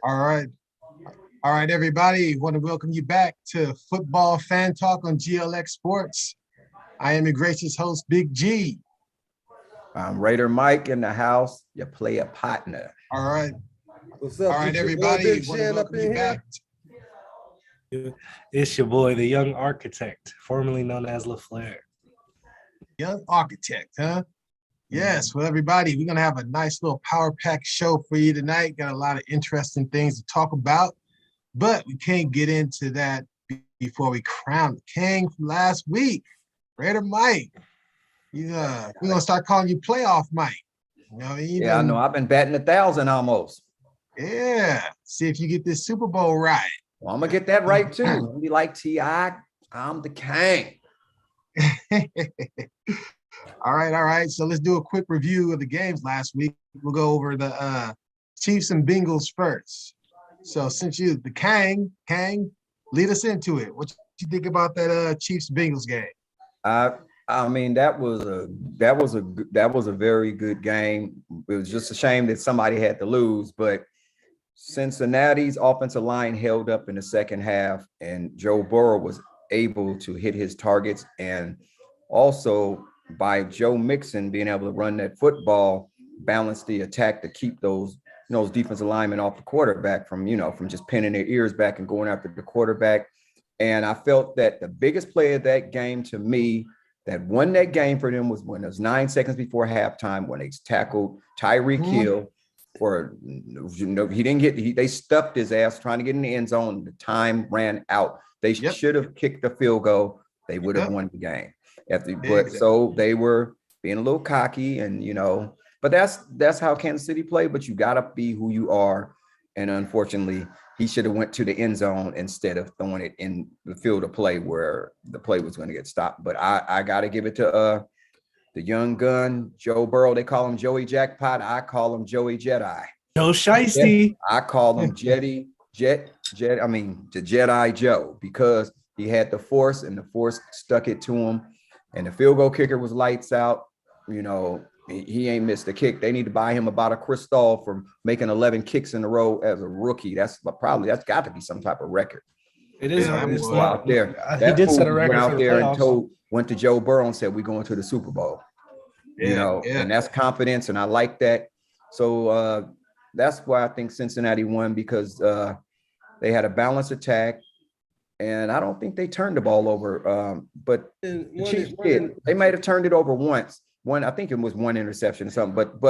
All right. All right, everybody. Want to welcome you back to Football Fan Talk on GLX Sports. I am your gracious host, Big G. I'm Raider Mike in the house, your player partner. All right. What's up? All right, It's your boy, everybody. Big Want to Shann up welcome in you here. back. It's your boy, the young architect, formerly known as LaFleur. Young architect, huh? Yes, well, everybody, we're going to have a nice little power pack show for you tonight. Got a lot of interesting things to talk about, but we can't get into that before we crown the king from last week. Raider Mike, we're going to start calling you Playoff Mike. You know, Yeah, I know. I've been batting 1,000 almost. Yeah, see if you get this Super Bowl right. Well, I'm going to get that right, too. I'll be like T.I., I'm the king. All right. So let's do a quick review of the games last week. We'll go over the Chiefs and Bengals first. So since you the Kang, lead us into it. What you think about that Chiefs Bengals game? I mean, that was a very good game. It was just a shame that somebody had to lose, but Cincinnati's offensive line held up in the second half, and Joe Burrow was able to hit his targets, and also by Joe Mixon being able to run that football, balance the attack to keep those defensive linemen off the quarterback from just pinning their ears back and going after the quarterback. And I felt that the biggest play of that game to me that won that game for them was when it was 9 seconds before halftime when they tackled Tyreek Hill for they stuffed his ass trying to get in the end zone. The time ran out. They should have kicked the field goal. They would have won the game. So they were being a little cocky but that's how Kansas City played, but you got to be who you are. And unfortunately, he should have went to the end zone instead of throwing it in the field of play where the play was going to get stopped. But I got to give it to the young gun, Joe Burrow. They call him Joey Jackpot. I call him Joey Jedi. Joe Shiesty. I call him the Jedi Joe, because he had the force and the force stuck it to him. And the field goal kicker was lights out. He ain't missed a kick. They need to buy him about a crystal for making 11 kicks in a row as a rookie. That's got to be some type of record. It is. Out there. He did set a record out for there the and went to Joe Burrow and said, "We're going to the Super Bowl." And that's confidence, and I like that. So that's why I think Cincinnati won, because they had a balanced attack. And I don't think they turned the ball over, but the Chiefs did. They might have turned it over once. I think it was one interception or something. But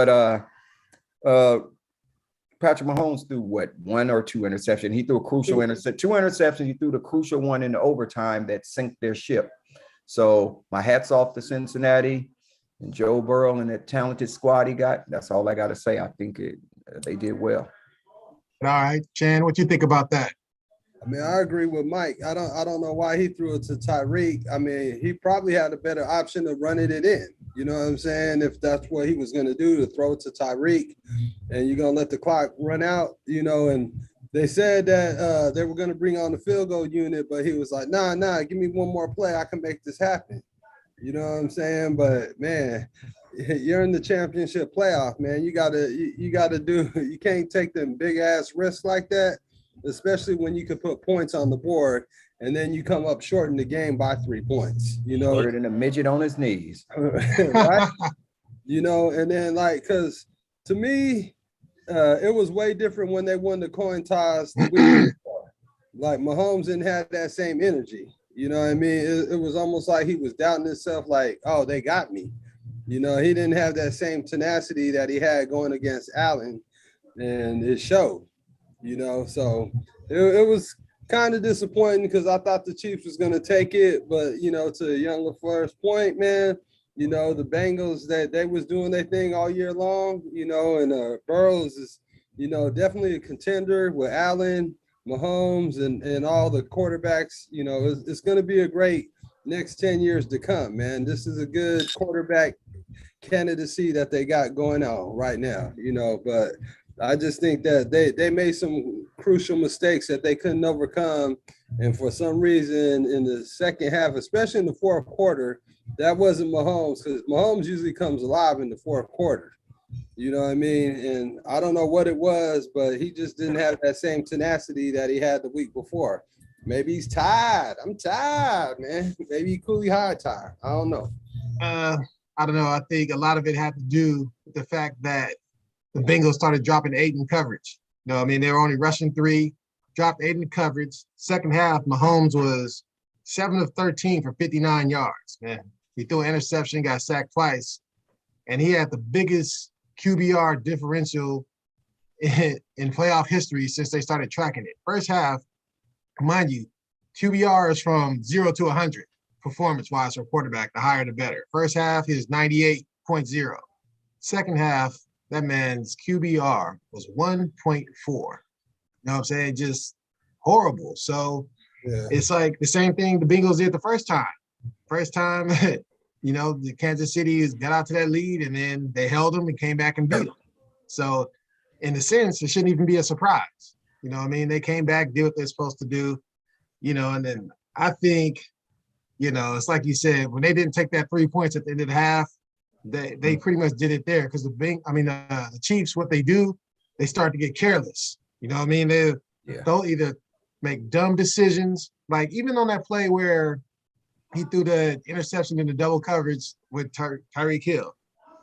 Patrick Mahomes threw one or two interceptions. He threw a crucial interception, 2 interceptions. He threw the crucial one in the overtime that sank their ship. So my hat's off to Cincinnati and Joe Burrow and that talented squad he got. That's all I got to say. I think they did well. All right, Chan, what you think about that? I mean, I agree with Mike. I don't know why he threw it to Tyreek. I mean, he probably had a better option of running it in. You know what I'm saying? If that's what he was going to do, to throw it to Tyreek, and you're going to let the clock run out, and they said that they were going to bring on the field goal unit, but he was like, nah, give me one more play. I can make this happen. You know what I'm saying? But, man, you're in the championship playoff, man. You can't take them big-ass risks like that, especially when you could put points on the board and then you come up short in the game by 3 points, Harder than a midget on his knees. Right? And then because to me, it was way different when they won the coin toss the week before. Like Mahomes didn't have that same energy. You know what I mean? It was almost like he was doubting himself, like, oh, they got me. He didn't have that same tenacity that he had going against Allen, and it showed. So it was kind of disappointing because I thought the Chiefs was going to take it. But, to young LaFleur's point, man, the Bengals, they was doing their thing all year long, and Burrows is, definitely a contender with Allen, Mahomes, and all the quarterbacks. It's going to be a great next 10 years to come, man. This is a good quarterback candidacy that they got going on right now, but I just think that they made some crucial mistakes that they couldn't overcome. And for some reason in the second half, especially in the fourth quarter, that wasn't Mahomes, because Mahomes usually comes alive in the fourth quarter. You know what I mean? And I don't know what it was, but he just didn't have that same tenacity that he had the week before. Maybe he's tired. I'm tired, man. Maybe he coolly high tired. I don't know. I don't know. I think a lot of it had to do with the fact that the Bengals started dropping 8 in coverage. You know, I mean, they were only rushing 3, dropped 8 in coverage. Second half, Mahomes was 7 of 13 for 59 yards. Man, he threw an interception, got sacked twice, and he had the biggest QBR differential in playoff history since they started tracking it. First half, mind you, QBR is from 0 to 100 performance-wise for quarterback. The higher, the better. First half, he was 98.0. Second half, that man's QBR was 1.4. You know what I'm saying? Just horrible. So It's like the same thing the Bengals did the first time. First time, you know, the Kansas City got out to that lead, and then they held them and came back and beat them. So in a sense, it shouldn't even be a surprise. You know what I mean? They came back, did what they're supposed to do, you know, and then I think, you know, it's like you said, when they didn't take that 3 points at the end of the half, they pretty much did it there because the Chiefs, what they do, they start to get careless. You know what I mean? They'll either make dumb decisions, like even on that play where he threw the interception in the double coverage with Tyreek Hill.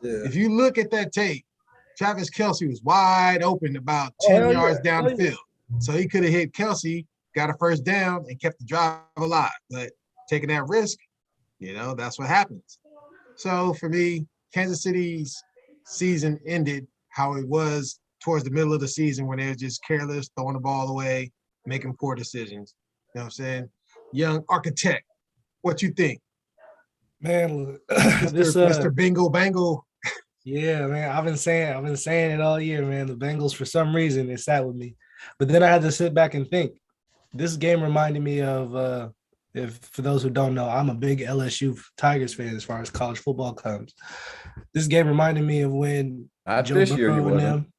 Yeah. If you look at that tape, Travis Kelce was wide open about 10 yards down the field. So he could have hit Kelce, got a first down, and kept the drive alive. But taking that risk, you know, that's what happens. So for me, Kansas City's season ended how it was towards the middle of the season when they were just careless, throwing the ball away, making poor decisions. You know what I'm saying? Young architect, what you think? Man, Mr. Bingo Bangle. Yeah, man. I've been saying it all year, man. The Bengals, for some reason, they sat with me. But then I had to sit back and think. This game reminded me of for those who don't know, I'm a big LSU Tigers fan as far as college football comes. This game reminded me of when Joe Burrow and them.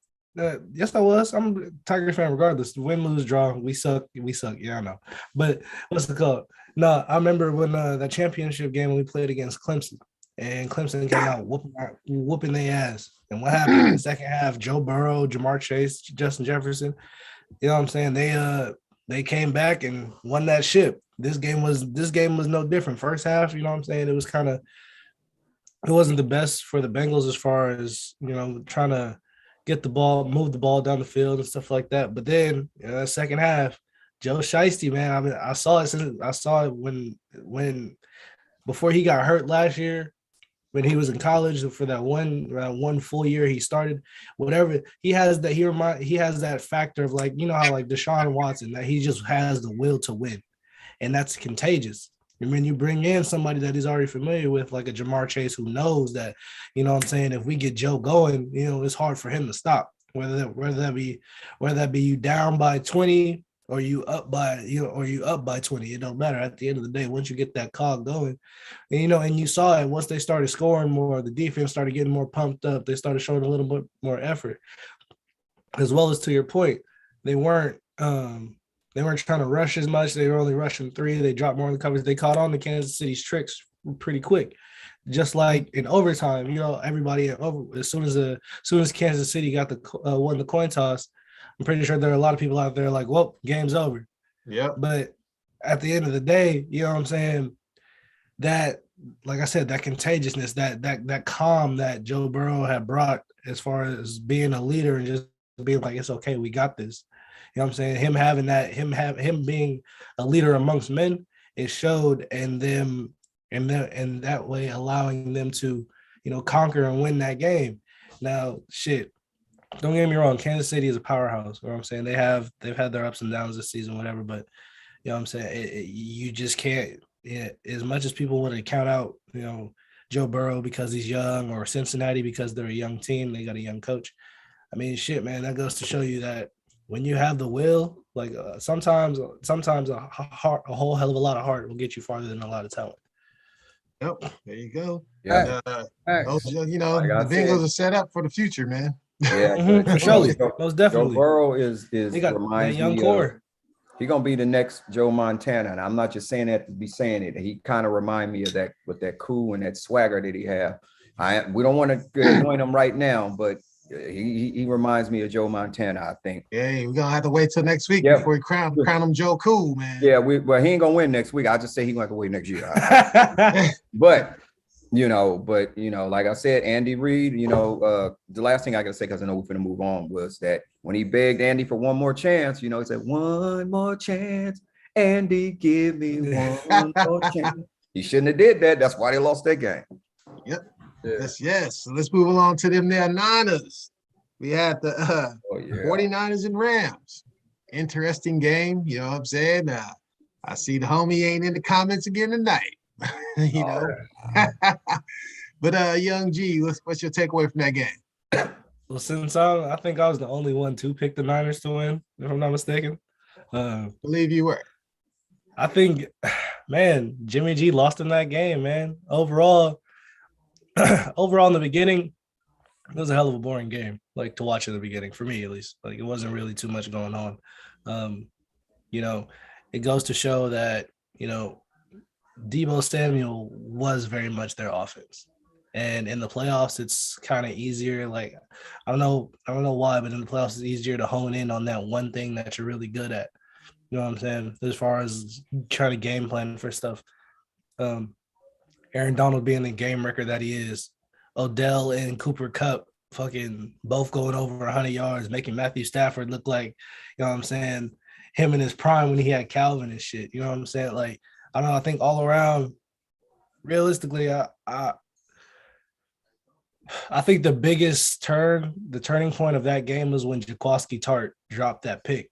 Yes, I was. I'm a Tigers fan regardless. Win, lose, draw. We suck. Yeah, I know. But what's it called? No, I remember when that championship game when we played against Clemson, and Clemson came out whooping their ass. And what happened in the second half? Joe Burrow, Jamar Chase, Justin Jefferson. You know what I'm saying? They came back and won that ship. This game was no different. First half, you know what I'm saying? It wasn't the best for the Bengals as far as, you know, trying to get the ball, move the ball down the field and stuff like that. But then, you know, second half, Joe Shiesty, man. I mean, I saw it when before he got hurt last year, when he was in college for that one full year he started, whatever. He has that factor of, like, you know how like Deshaun Watson, that he just has the will to win. And that's contagious. And when you bring in somebody that he's already familiar with, like a Jamar Chase, who knows that, you know what I'm saying, if we get Joe going, you know, it's hard for him to stop. Whether that be you down by 20 or you up by 20. It don't matter. At the end of the day, once you get that cog going, and, you know, and you saw it once they started scoring more, the defense started getting more pumped up. They started showing a little bit more effort. As well as, to your point, they weren't trying to rush as much. They were only rushing 3. They dropped more in the coverage. They caught on to Kansas City's tricks pretty quick. Just like in overtime, you know, everybody as soon as Kansas City got won the coin toss, I'm pretty sure there are a lot of people out there like, well, game's over. Yeah. But at the end of the day, you know what I'm saying, that, like I said, that contagiousness, that calm that Joe Burrow had brought as far as being a leader and just being like, it's okay, we got this. You know what I'm saying? Him having that, him being a leader amongst men, it showed in them, and that way allowing them to, you know, conquer and win that game. Now, shit, don't get me wrong, Kansas City is a powerhouse. You know what I'm saying? They've had their ups and downs this season, whatever, but you know what I'm saying? You just can't, as much as people want to count out, you know, Joe Burrow because he's young, or Cincinnati because they're a young team, they got a young coach. I mean, shit, man, that goes to show you that when you have the will, like sometimes a whole hell of a lot of heart will get you farther than a lot of talent. Yep, there you go. Yeah. You know, the Bengals are set up for the future, man. Yeah, for sure. Most definitely. Joe Burrow is they got that young core. He's gonna be the next Joe Montana, and I'm not just saying that to be saying it. He kind of remind me of that, with that cool and that swagger that he have. We don't want to anoint him right now, but he reminds me of Joe Montana, I think. Hey, we're gonna have to wait till next week before we crown him Joe Cool, man. Yeah, well, he ain't gonna win next week. I just say he's gonna have to wait next year. But like I said, Andy Reid, the last thing I gotta say, because I know we're gonna move on, was that when he begged Andy for one more chance, he said, "One more chance, Andy, give me one more chance." He shouldn't have did that. That's why they lost that game. Yep. Yes. So let's move along to them there Niners. We had the 49ers and Rams. Interesting game, you know what I'm saying? I see the homie ain't in the comments again tonight. But Young G, what's your takeaway from that game? Well, since I think I was the only one to pick the Niners to win, if I'm not mistaken. Believe you were. I think, man, Jimmy G lost in that game, man. Overall in the beginning, it was a hell of a boring game, like to watch in the beginning, for me at least. Like it wasn't really too much going on. It goes to show that, Deebo Samuel was very much their offense. And in the playoffs, it's kind of easier. Like, I don't know why, but in the playoffs, it's easier to hone in on that one thing that you're really good at. You know what I'm saying? As far as trying to game plan for stuff. Aaron Donald being the game wrecker that he is, Odell and Cooper Kupp fucking both going over 100 yards, making Matthew Stafford look like, you know what I'm saying, him in his prime when he had Calvin and shit. You know what I'm saying? Like, I don't know. I think all around, realistically, I think the turning point of that game was when Jaquiski Tartt dropped that pick.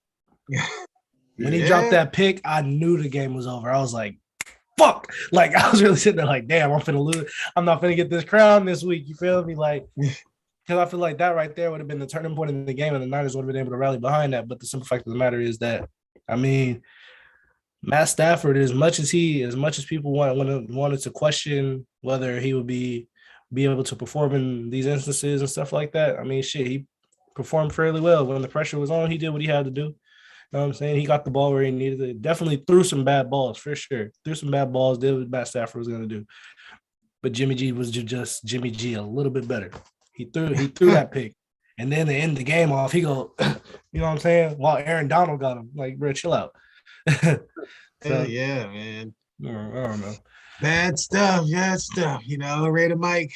When he dropped that pick, I knew the game was over. I was like, fuck. Like, I was really sitting there like, damn, I'm finna lose. I'm not finna get this crown this week. You feel me? Like, because I feel like that right there would have been the turning point in the game, and the Niners would have been able to rally behind that. But the simple fact of the matter is that, I mean, Matt Stafford, as much as people wanted to question whether he would be able to perform in these instances and stuff like that, I mean, shit, he performed fairly well. When the pressure was on, he did what he had to do. You know what I'm saying? He got the ball where he needed it. Definitely threw some bad balls, for sure. Threw some bad balls, did what Matt Stafford was going to do. But Jimmy G was just Jimmy G a little bit better. He threw that pick. And then to end the game off, he go, you know what I'm saying? While Aaron Donald got him. Like, bro, chill out. Yeah, man. I don't know. Bad stuff. Raider Mike,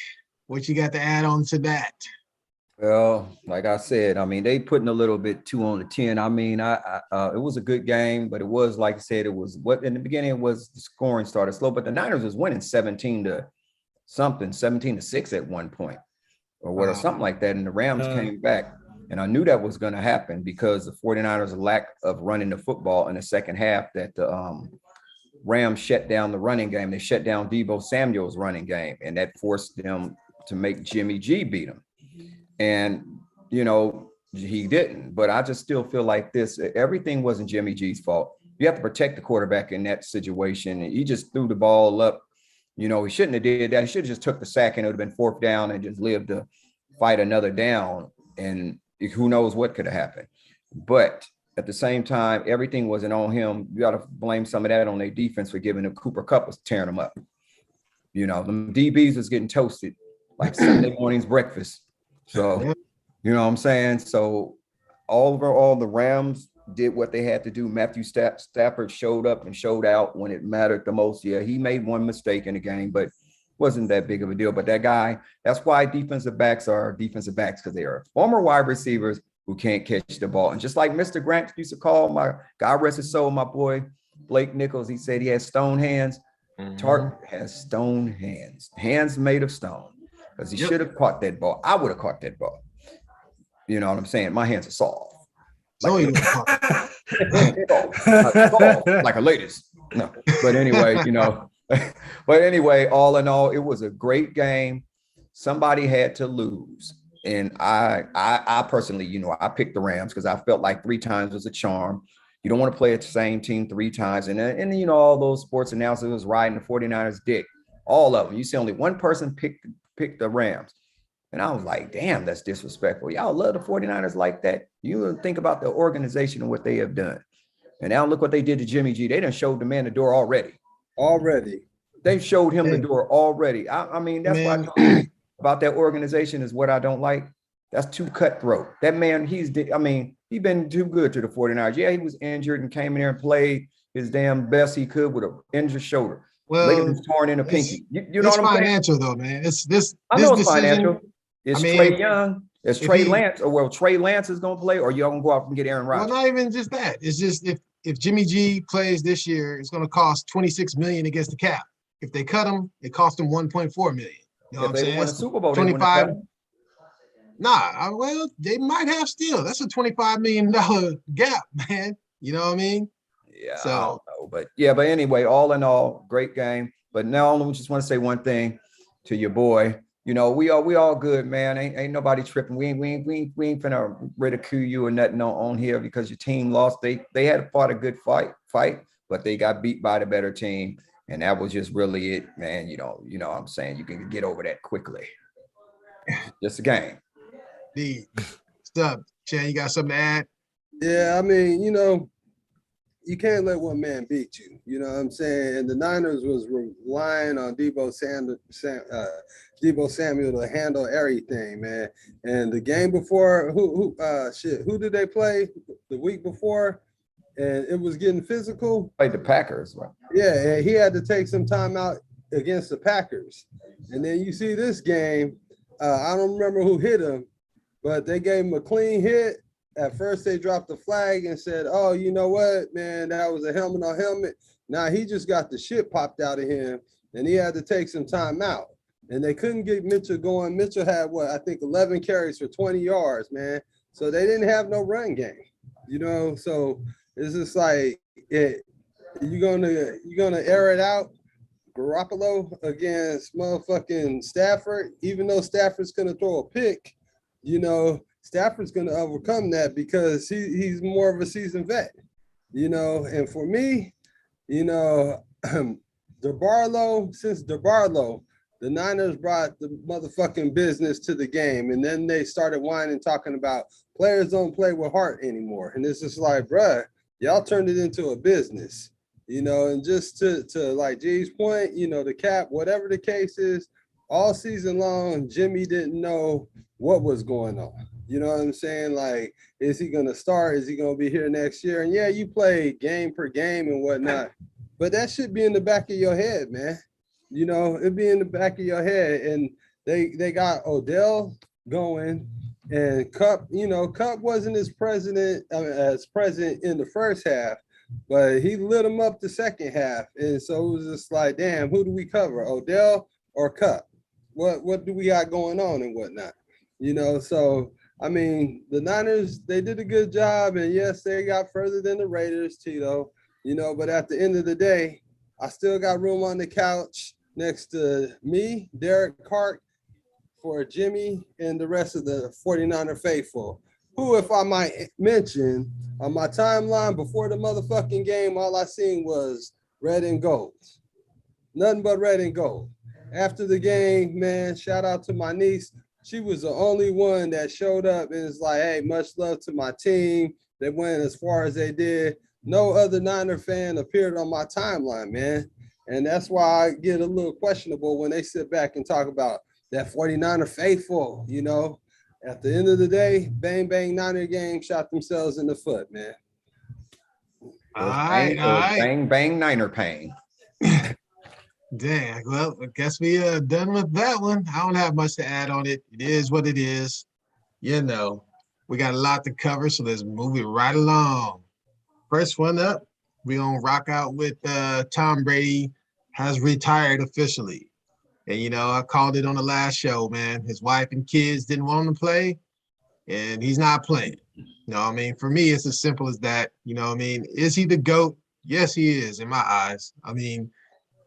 what you got to add on to that? Well, like I said, I mean, they putting a little bit 2 on the 10. I mean, it was a good game, but it was, like I said, it was what in the beginning it was the scoring started slow, but the Niners was winning 17-6 at one point, or something like that. And the Rams came back, and I knew that was going to happen because the 49ers' lack of running the football in the second half, that the Rams shut down the running game. They shut down Deebo Samuel's running game, and that forced them to make Jimmy G beat him. And, he didn't. But I just still feel like everything wasn't Jimmy G's fault. You have to protect the quarterback in that situation. And he just threw the ball up. He shouldn't have did that. He should have just took the sack, and it would have been 4th down and just lived to fight another down. And who knows what could have happened. But at the same time, everything wasn't on him. You got to blame some of that on their defense for giving him. Cooper Kupp was tearing them up. The DBs was getting toasted like Sunday morning's breakfast. So, you know what I'm saying? So overall, the Rams did what they had to do. Matthew Stafford showed up and showed out when it mattered the most. Yeah, he made one mistake in the game, but wasn't that big of a deal. But that guy, that's why defensive backs are defensive backs, because they are former wide receivers who can't catch the ball. And just like Mr. Grant used to call my, God rest his soul, my boy, Blake Nichols, he said he has stone hands. Tartt has stone hands made of stone. Because he should have caught that ball. I would have caught that ball. You know what I'm saying? My hands are soft. Like a lady's. No. But anyway, all in all, it was a great game. Somebody had to lose. And I personally, I picked the Rams because I felt like 3 times was a charm. You don't want to play at the same team 3 times. And all those sports announcers was riding the 49ers dick. All of them. You see only one person picked the Rams. And I was like, damn, that's disrespectful. Y'all love the 49ers like that. You think about the organization and what they have done. And now look what they did to Jimmy G. They done showed the man the door already. They showed him the door already. I mean, that's what I about that organization is what I don't like. That's too cutthroat. That man, he's been too good to the 49ers. Yeah, he was injured and came in there and played his damn best he could with an injured shoulder. Well, ligaments torn in a pinky. You know it's what I'm financial saying? though, man. It's this. I This know it's decision. financial. It's I mean, Trey Young. It's if Trey he- Lance. Or well, Trey Lance is gonna play, or y'all gonna go out and get Aaron Well, Rodgers. not even just that. It's just if Jimmy G plays this year, it's going to cost $26 million against the cap. If they cut him, it cost them $1.4 million. You know If what I'm they saying? won a Super Bowl, 25. they Nah, well, they might have still. That's a $25 million gap, man. You know what I mean? Yeah, So- I don't know, but anyway, all in all, great game. But now I just want to say one thing to your boy. You know, we all good, man. Ain't nobody tripping. We ain't finna ridicule you or nothing on here because your team lost. They had fought a good fight, but they got beat by the better team, and that was just really it, man. You know what I'm saying? You can get over that quickly. Just a game. What's up, Shan? You got something to add? Yeah, I mean, you can't let one man beat you. You know what I'm saying? And the Niners was relying on Deebo Samuel to handle everything, man. And the game before, who did they play the week before? And it was getting physical. Played the Packers, right? Yeah, and he had to take some time out against the Packers. And then you see this game, I don't remember who hit him, but they gave him a clean hit. At first, they dropped the flag and said, oh, you know what, man, that was a helmet on helmet. Now he just got the shit popped out of him, and he had to take some time out. And they couldn't get Mitchell going. Mitchell had, 11 carries for 20 yards, man. So they didn't have no run game, So it's just like, you're gonna air it out. Garoppolo against motherfucking Stafford, even though Stafford's gonna throw a pick, Stafford's going to overcome that because he's more of a seasoned vet, and for me, since DeBarlo, the Niners brought the motherfucking business to the game, and then they started whining, talking about players don't play with heart anymore. And it's just like, bruh, y'all turned it into a business, and just to like G's point, the cap, whatever the case is, all season long, Jimmy didn't know what was going on. You know what I'm saying? Like, is he going to start? Is he going to be here next year? And yeah, you play game per game and whatnot, but that should be in the back of your head, man. It'd be in the back of your head. And they got Odell going, and Cup, Cup wasn't as present in the first half, but he lit him up the second half. And so it was just like, damn, who do we cover, Odell or Cup? What do we got going on and whatnot? So I mean, the Niners, they did a good job, and yes, they got further than the Raiders, Tito, but at the end of the day, I still got room on the couch next to me, Derek Hart, for Jimmy, and the rest of the 49er faithful, who, if I might mention, on my timeline before the motherfucking game, all I seen was red and gold. Nothing but red and gold. After the game, man, shout out to my niece. She was the only one that showed up and is like, hey, much love to my team. They went as far as they did. No other Niner fan appeared on my timeline, man. And that's why I get a little questionable when they sit back and talk about that 49er faithful, At the end of the day, bang, bang, Niner gang shot themselves in the foot, man. All right. Bang, bang, Niner pain. Dang, well, I guess we are done with that one. I don't have much to add on it. It is what it is. We got a lot to cover, so let's move it right along. First one up, we're going to rock out with Tom Brady has retired officially. And, I called it on the last show, man. His wife and kids didn't want him to play, and he's not playing. For me, it's as simple as that. Is he the GOAT? Yes, he is, in my eyes.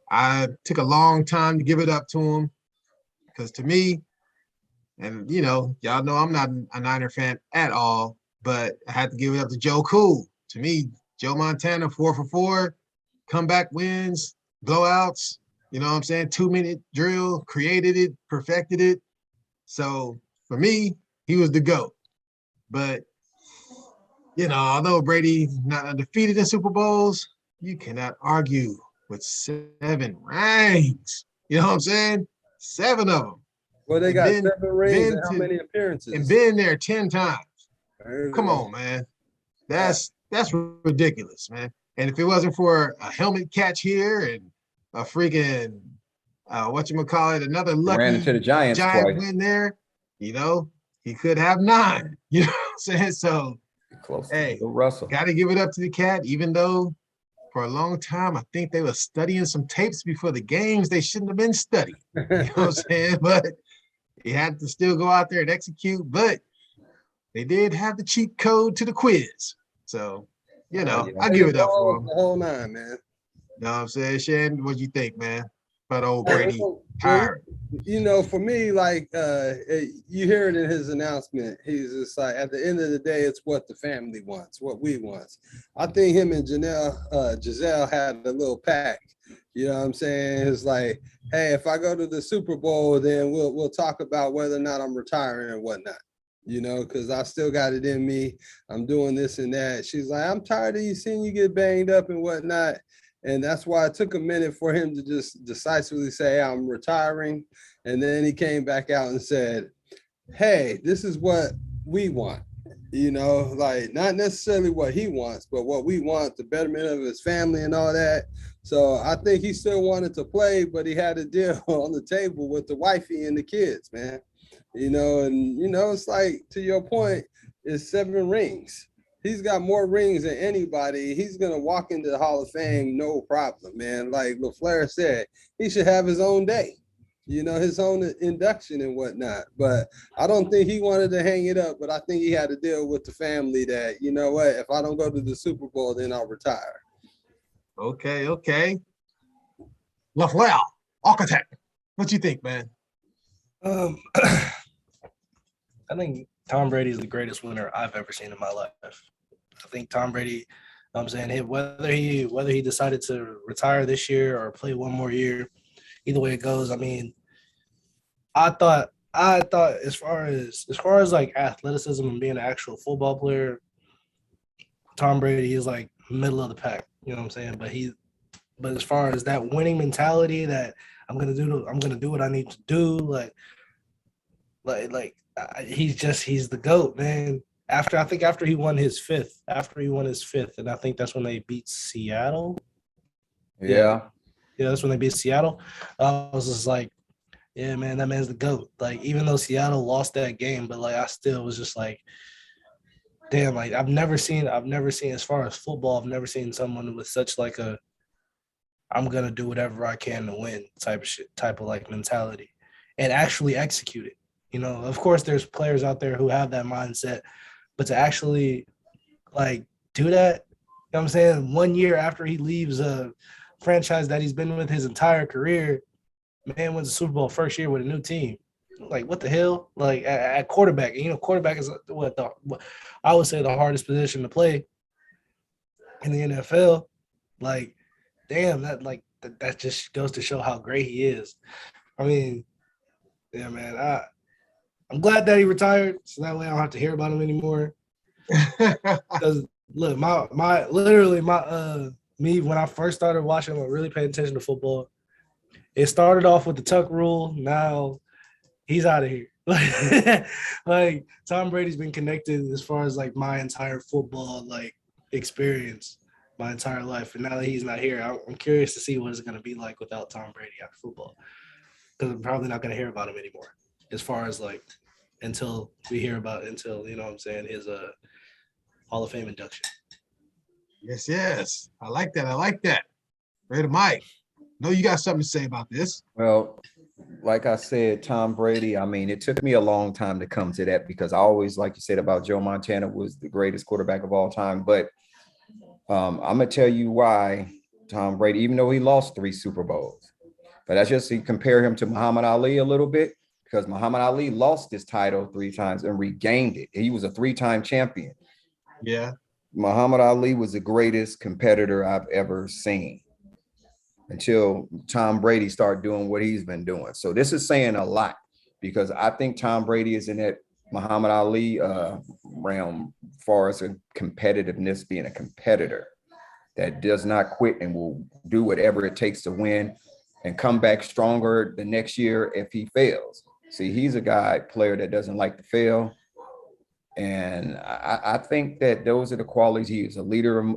I took a long time to give it up to him because to me, and y'all know I'm not a Niner fan at all, but I had to give it up to Joe Cool. To me, Joe Montana, 4 for 4, comeback wins, blowouts, 2-minute drill, created it, perfected it. So for me, he was the GOAT. But, although Brady not undefeated in Super Bowls, you cannot argue with 7 rings. You know what I'm saying? 7 of them. Well, they and got been 7 rings been and how to many appearances? and been there 10 times. There you Come go. on, man. That's ridiculous, man. And if it wasn't for a helmet catch here and a freaking whatchamacallit, another Ran into the lucky Giants Giant twice. win there, you know, he could have 9. You know what I'm saying? So Close hey, to Bill Russell. gotta give it up to the cat, even though for a long time I think they were studying some tapes before the games they shouldn't have been studying. You know what I'm saying? But he had to still go out there and execute. But they did have the cheat code to the quiz. So, you know, I give it up for him. The whole 9, man. You know what I'm saying, Shannon? What you think, man? About old Brady Well, tired. you know, for me, like you hear it in his announcement. He's just like, at the end of the day, it's what the family wants, what we want. I think him and Giselle had a little pact. You know what I'm saying? It's like, hey, if I go to the Super Bowl, then we'll talk about whether or not I'm retiring and whatnot. You know, because I still got it in me. I'm doing this and that. She's like, I'm tired of you seeing you get banged up and whatnot. And that's why it took a minute for him to just decisively say, I'm retiring. And then he came back out and said, hey, this is what we want. You know, like not necessarily what he wants, but what we want, the betterment of his family and all that. So I think he still wanted to play, but he had a deal on the table with the wifey and the kids, man. You know, and, you know, it's like, to your point, it's 7 rings. He's got more rings than anybody. He's going to walk into the Hall of Fame, no problem, man. Like LaFleur said, he should have his own day, you know, his own induction and whatnot. But I don't think he wanted to hang it up, but I think he had to deal with the family that, you know what, if I don't go to the Super Bowl, then I'll retire. Okay. LaFleur, architect. What you think, man? I think Tom Brady is the greatest winner I've ever seen in my life. I think Tom Brady, I'm saying, whether he decided to retire this year or play one more year, either way it goes. I mean, I thought as far as like athleticism and being an actual football player, Tom Brady is like middle of the pack. You know what I'm saying? But as far as that winning mentality that I'm gonna do what I need to do, he's the GOAT, man. After he won his fifth, and I think that's when they beat Seattle. Yeah, that's when they beat Seattle. I was just like, yeah, man, that man's the GOAT. Like, even though Seattle lost that game, but like I still was just like, damn, like I've never seen as far as football, I've never seen someone with such like a I'm gonna do whatever I can to win type of like mentality and actually execute it. You know, of course there's players out there who have that mindset, but to actually like do that, you know what I'm saying, 1 year after he leaves a franchise that he's been with his entire career, man wins the Super Bowl first year with a new team. Like, what the hell? Like at quarterback, and you know, quarterback is what I would say the hardest position to play in the NFL. Like, damn, that just goes to show how great he is. I mean, yeah, man, I'm glad that he retired, so that way I don't have to hear about him anymore. Because look, me when I first started watching, like really paying attention to football, it started off with the Tuck rule. Now he's out of here. Like Tom Brady's been connected as far as like my entire football like experience, my entire life, and now that he's not here, I'm curious to see what it's going to be like without Tom Brady after football. Because I'm probably not going to hear about him anymore. As far as like until you know what I'm saying, his Hall of Fame induction. Yes. I like that. Ready, Mike. Know you got something to say about this. well, like I said, Tom Brady, I mean, it took me a long time to come to that because I always, like you said about Joe Montana, was the greatest quarterback of all time. But I'm going to tell you why Tom Brady, even though he lost 3 Super Bowls, but that's just to compare him to Muhammad Ali a little bit, because Muhammad Ali lost his title 3 times and regained it. He was a 3-time champion. Yeah. Muhammad Ali was the greatest competitor I've ever seen until Tom Brady started doing what he's been doing. So this is saying a lot because I think Tom Brady is in that Muhammad Ali realm as far as a competitiveness, being a competitor that does not quit and will do whatever it takes to win and come back stronger the next year if he fails. See, he's a player that doesn't like to fail. And I think that those are the qualities. He is a leader.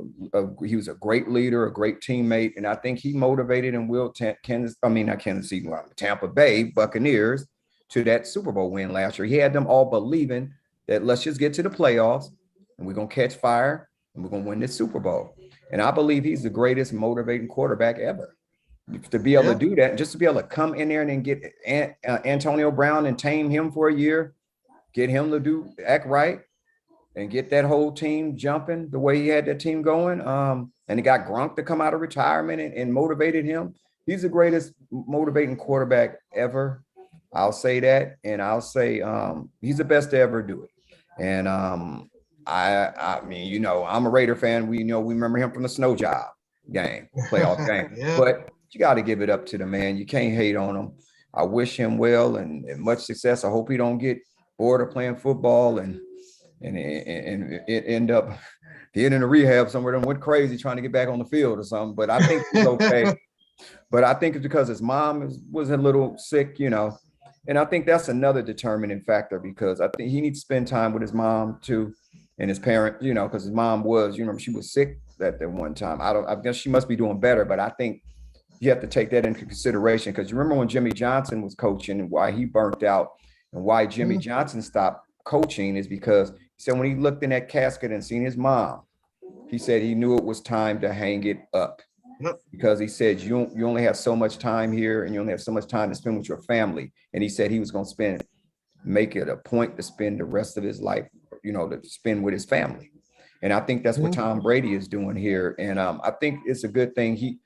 He was a great leader, a great teammate. And I think he motivated and will Tampa Bay Buccaneers to that Super Bowl win last year. He had them all believing that let's just get to the playoffs and we're going to catch fire and we're going to win this Super Bowl. And I believe he's the greatest motivating quarterback ever. To be able to do that, just to be able to come in there and then get Antonio Brown and tame him for a year, get him to act right and get that whole team jumping the way he had that team going. And he got Gronk to come out of retirement and motivated him. He's the greatest motivating quarterback ever. I'll say that. And I'll say he's the best to ever do it. And I mean, I'm a Raider fan. We remember him from the snow job playoff game. But you got to give it up to the man. You can't hate on him. I wish him well and much success. I hope he don't get bored of playing football and end up getting in a rehab somewhere and went crazy trying to get back on the field or something. But I think he's okay. But I think it's because his mom was a little sick, and I think that's another determining factor because I think he needs to spend time with his mom too and his parent, because his mom was, she was sick at that one time. I guess she must be doing better, but I think you have to take that into consideration because you remember when Jimmy Johnson was coaching and why he burnt out and why Jimmy Johnson stopped coaching is because he said when he looked in that casket and seen his mom, he said he knew it was time to hang it up because he said you only have so much time here and you only have so much time to spend with your family. And he said he was going to make it a point to spend the rest of his life, to spend with his family. And I think that's what Tom Brady is doing here. And I think it's a good thing. He's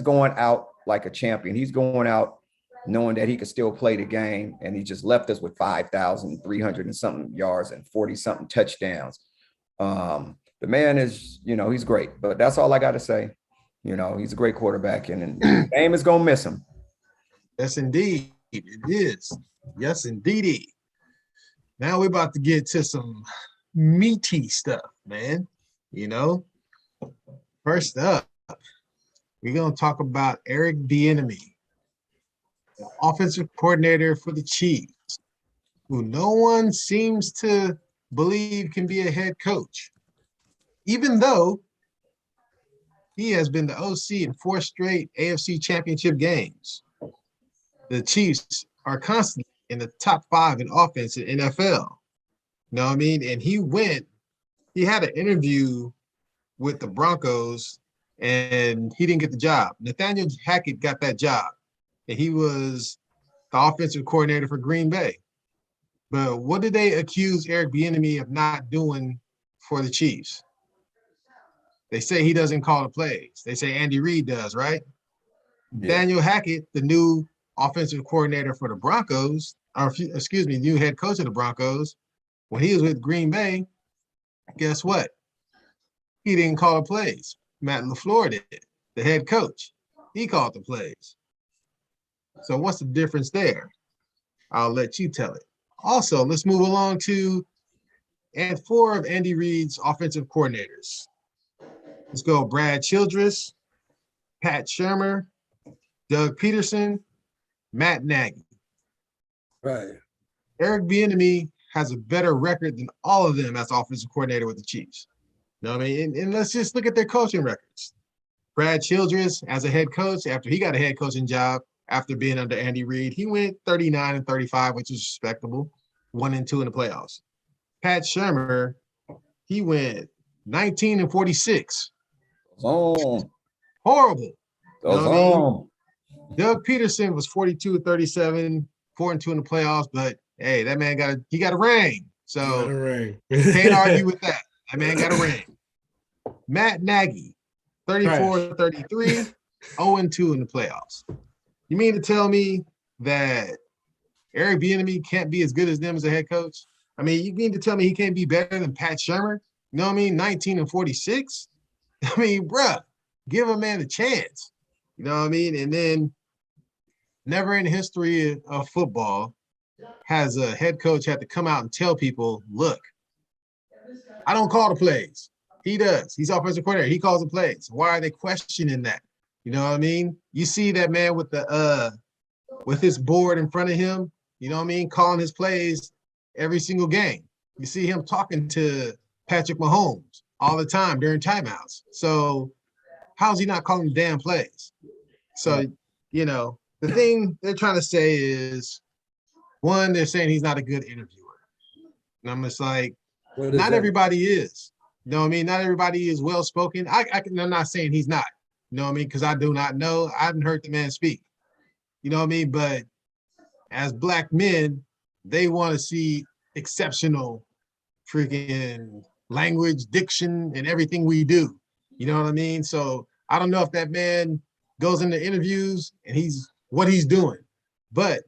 going out like a champion. He's going out knowing that he could still play the game. And he just left us with 5,300 and something yards and 40 something touchdowns. The man is, he's great, but that's all I got to say. He's a great quarterback and the game is going to miss him. Yes, indeed. It is. Yes, indeed. Now we're about to get to some meaty stuff, man. First up, we're going to talk about Eric Bienmmy, the offensive coordinator for the Chiefs, who no one seems to believe can be a head coach, even though he has been the OC in 4 straight AFC Championship games. The Chiefs are constantly in the top 5 in offense in NFL. You know what I mean? And he had an interview with the Broncos and he didn't get the job. Nathaniel Hackett got that job, and he was the offensive coordinator for Green Bay. But what did they accuse Eric Bienmmy of not doing for the Chiefs? They say he doesn't call the plays. They say Andy Reid does, right? Yeah. Daniel Hackett, the new offensive coordinator for the Broncos, new head coach of the Broncos, when he was with Green Bay, guess what? He didn't call the plays. Matt LaFleur did, the head coach. He called the plays. So what's the difference there? I'll let you tell it. Also, let's move along to 4 of Andy Reid's offensive coordinators. Let's go Brad Childress, Pat Shurmur, Doug Peterson, Matt Nagy. Right. Eric Bienmmy has a better record than all of them as offensive coordinator with the Chiefs. You know what I mean? And let's just look at their coaching records. Brad Childress, as a head coach, after he got a head coaching job after being under Andy Reid, he went 39-35, which is respectable, 1-2 in the playoffs. Pat Shurmur, he went 19-46. Oh, horrible. You know what I mean? Doug Peterson was 42-37, 4-2 in the playoffs, but hey, that man got a ring. So can't argue with that. That man got a ring. Matt Nagy, 34-33, 0-2 in the playoffs. You mean to tell me that Eric Bienmmy can't be as good as them as a head coach? I mean, you mean to tell me he can't be better than Pat Shurmur? You know what I mean? 19-46? I mean, bruh, give a man a chance. You know what I mean? And then never in the history of football has a head coach had to come out and tell people, look, I don't call the plays. He does. He's offensive coordinator. He calls the plays. Why are they questioning that? You know what I mean? You see that man with his board in front of him, you know what I mean, calling his plays every single game. You see him talking to Patrick Mahomes all the time during timeouts. So how's he not calling damn plays? So, you know, the thing they're trying to say is, one, they're saying he's not a good interviewer. And I'm just like, not everybody is. You know what I mean? Not everybody is well-spoken. I'm not saying he's not. You know what I mean? Because I do not know. I haven't heard the man speak. You know what I mean? But as Black men, they want to see exceptional freaking language, diction, and everything we do. You know what I mean? So I don't know if that man goes into interviews and what he's doing. But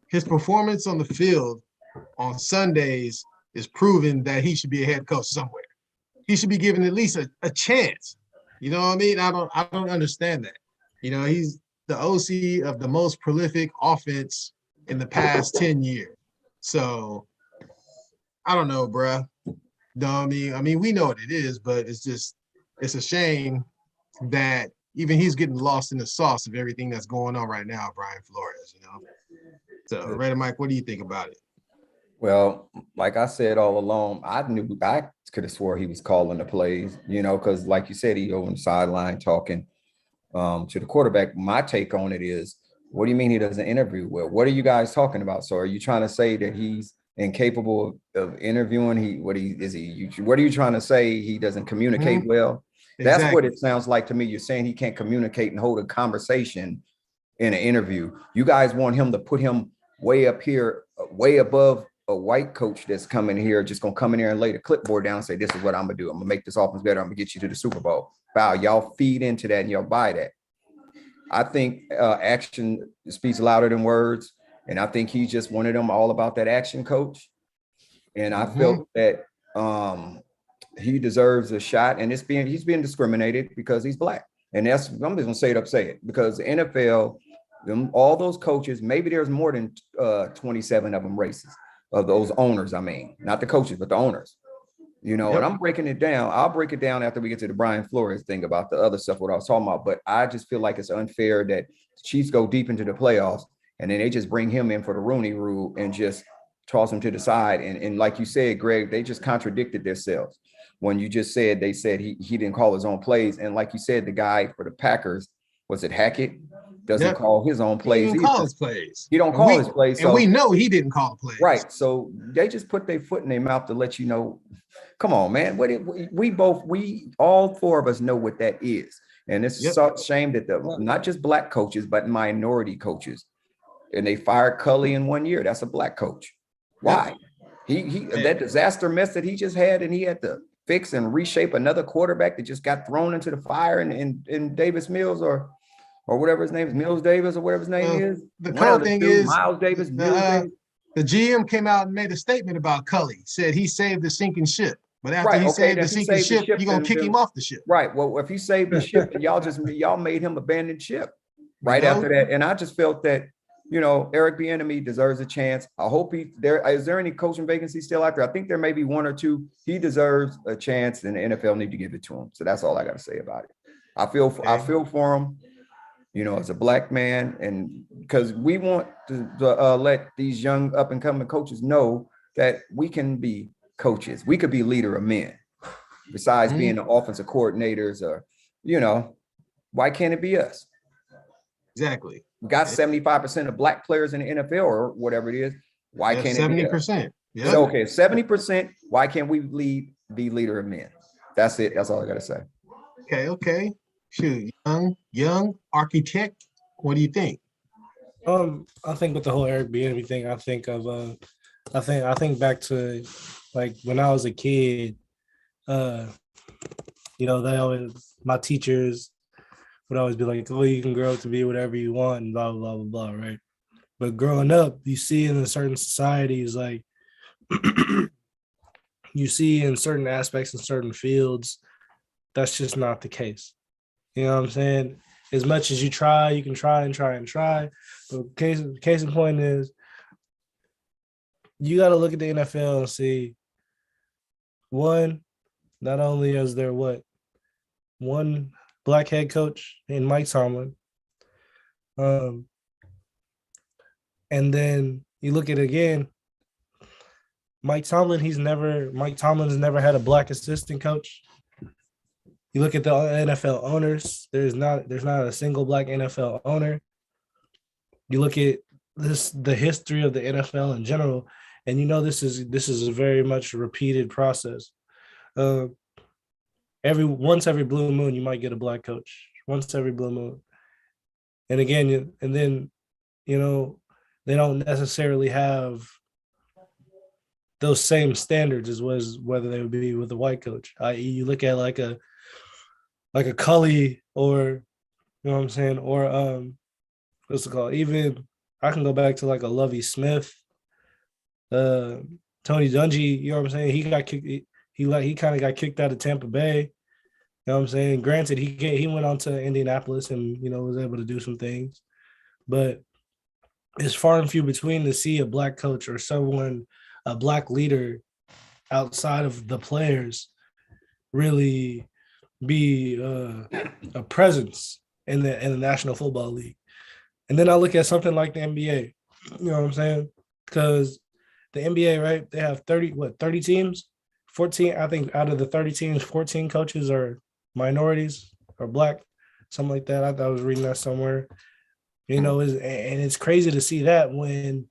his performance on the field on Sundays is proving that he should be a head coach somewhere. He should be given at least a chance. You know what I mean? I don't understand that. You know, he's the OC of the most prolific offense in the past 10 years. So I don't know, bruh. No, I mean, we know what it is, but it's a shame that even he's getting lost in the sauce of everything that's going on right now, Brian Flores, you know? So, Red and Mike, what do you think about it? Well, like I said all along, I could have swore he was calling the plays, you know, because like you said, he over on the sideline talking to the quarterback. My take on it is, what do you mean he doesn't interview well? What are you guys talking about? So are you trying to say that he's incapable of interviewing? What are you trying to say? He doesn't communicate well? That's Exactly. what it sounds like to me. You're saying he can't communicate and hold a conversation in an interview. You guys want him to put him way up here, way above a white coach that's coming here, just gonna come in here and lay the clipboard down and say, this is what I'm gonna do. I'm gonna make this offense better. I'm gonna get you to the Super Bowl. Wow, y'all feed into that and y'all buy that. I think action speaks louder than words. And I think he's just one of them all about that action coach. And I felt that he deserves a shot, and he's being discriminated because he's Black. And I'm just gonna say it, because the NFL, all those coaches, maybe there's more than 27 of them racist, of those owners. I mean, not the coaches, but the owners. You know, and I'm breaking it down. I'll break it down after we get to the Brian Flores thing about the other stuff, what I was talking about. But I just feel like it's unfair that the Chiefs go deep into the playoffs and then they just bring him in for the Rooney Rule and just toss him to the side. And like you said, Greg, they just contradicted themselves when you just said they said he didn't call his own plays. And like you said, the guy for the Packers, was it Hackett? Doesn't call his own plays. He didn't call his plays. He don't call his plays. And we know he didn't call the plays. Right. So they just put their foot in their mouth to let you know, come on, man. We all four of us know what that is. And it's a shame that not just Black coaches, but minority coaches. And they fired Cully in 1 year. That's a Black coach. Why? That disaster mess that he just had, and he had to fix and reshape another quarterback that just got thrown into the fire in Davis Mills or whatever his name is, Mills Davis or whatever his name is. The cool thing is Miles Davis, Mills Davis. The GM came out and made a statement about Cully, said he saved the sinking ship. But after he saved the sinking ship, you're going to kick him off the ship. Right. Well, if he saved the ship, y'all made him abandon ship right after that. And I just felt that, you know, Eric Bienmmy deserves a chance. I hope is there any coaching vacancies still out there? I think there may be one or two. He deserves a chance, and the NFL need to give it to him. So that's all I got to say about it. I feel for him, you know, as a Black man, and because we want to let these young up and coming coaches know that we can be coaches. We could be leader of men besides being the offensive coordinators, or, you know, why can't it be us? Exactly. We got 75% of Black players in the NFL or whatever it is. Why can't it be 70%? Yeah. So, okay, 70%. Why can't we be leader of men? That's it. That's all I got to say. Okay. Shoot, young architect. What do you think? I think with the whole Eric Bienmmy thing, I think back to like when I was a kid. You know, my teachers would always be like, "Oh, you can grow up to be whatever you want," and blah blah blah blah blah, right? But growing up, you see in certain societies, like you see in certain aspects in certain fields, that's just not the case. You know what I'm saying? As much as you try, you can try and try and try. But case in point is, you got to look at the NFL and see, one, not only is there one Black head coach in Mike Tomlin, and then you look at it again, Mike Tomlin's never had a black assistant coach. You look at the NFL owners, there's not a single black NFL owner. You look at the history of the NFL in general, and you know this is a very much a repeated process. Once every blue moon, you might get a black coach. Once every blue moon, and again, and then they don't necessarily have those same standards as was whether they would be with a white coach. I.e., you look at like a Cully or you know what I'm saying, or what's it called? Even I can go back to like a Lovie Smith, Tony Dungy. You know what I'm saying? He got kicked. He kind of got kicked out of Tampa Bay. You know what I'm saying? Granted, he went on to Indianapolis and was able to do some things, but it's far and few between to see a black coach or a black leader outside of the players really be a presence in the National Football League. And then I look at something like the NBA. You know what I'm saying? Because the NBA, right? They have 30 teams? 14, I think out of the 30 teams, 14 coaches are minorities or black, something like that. I thought I was reading that somewhere. And it's crazy to see that when,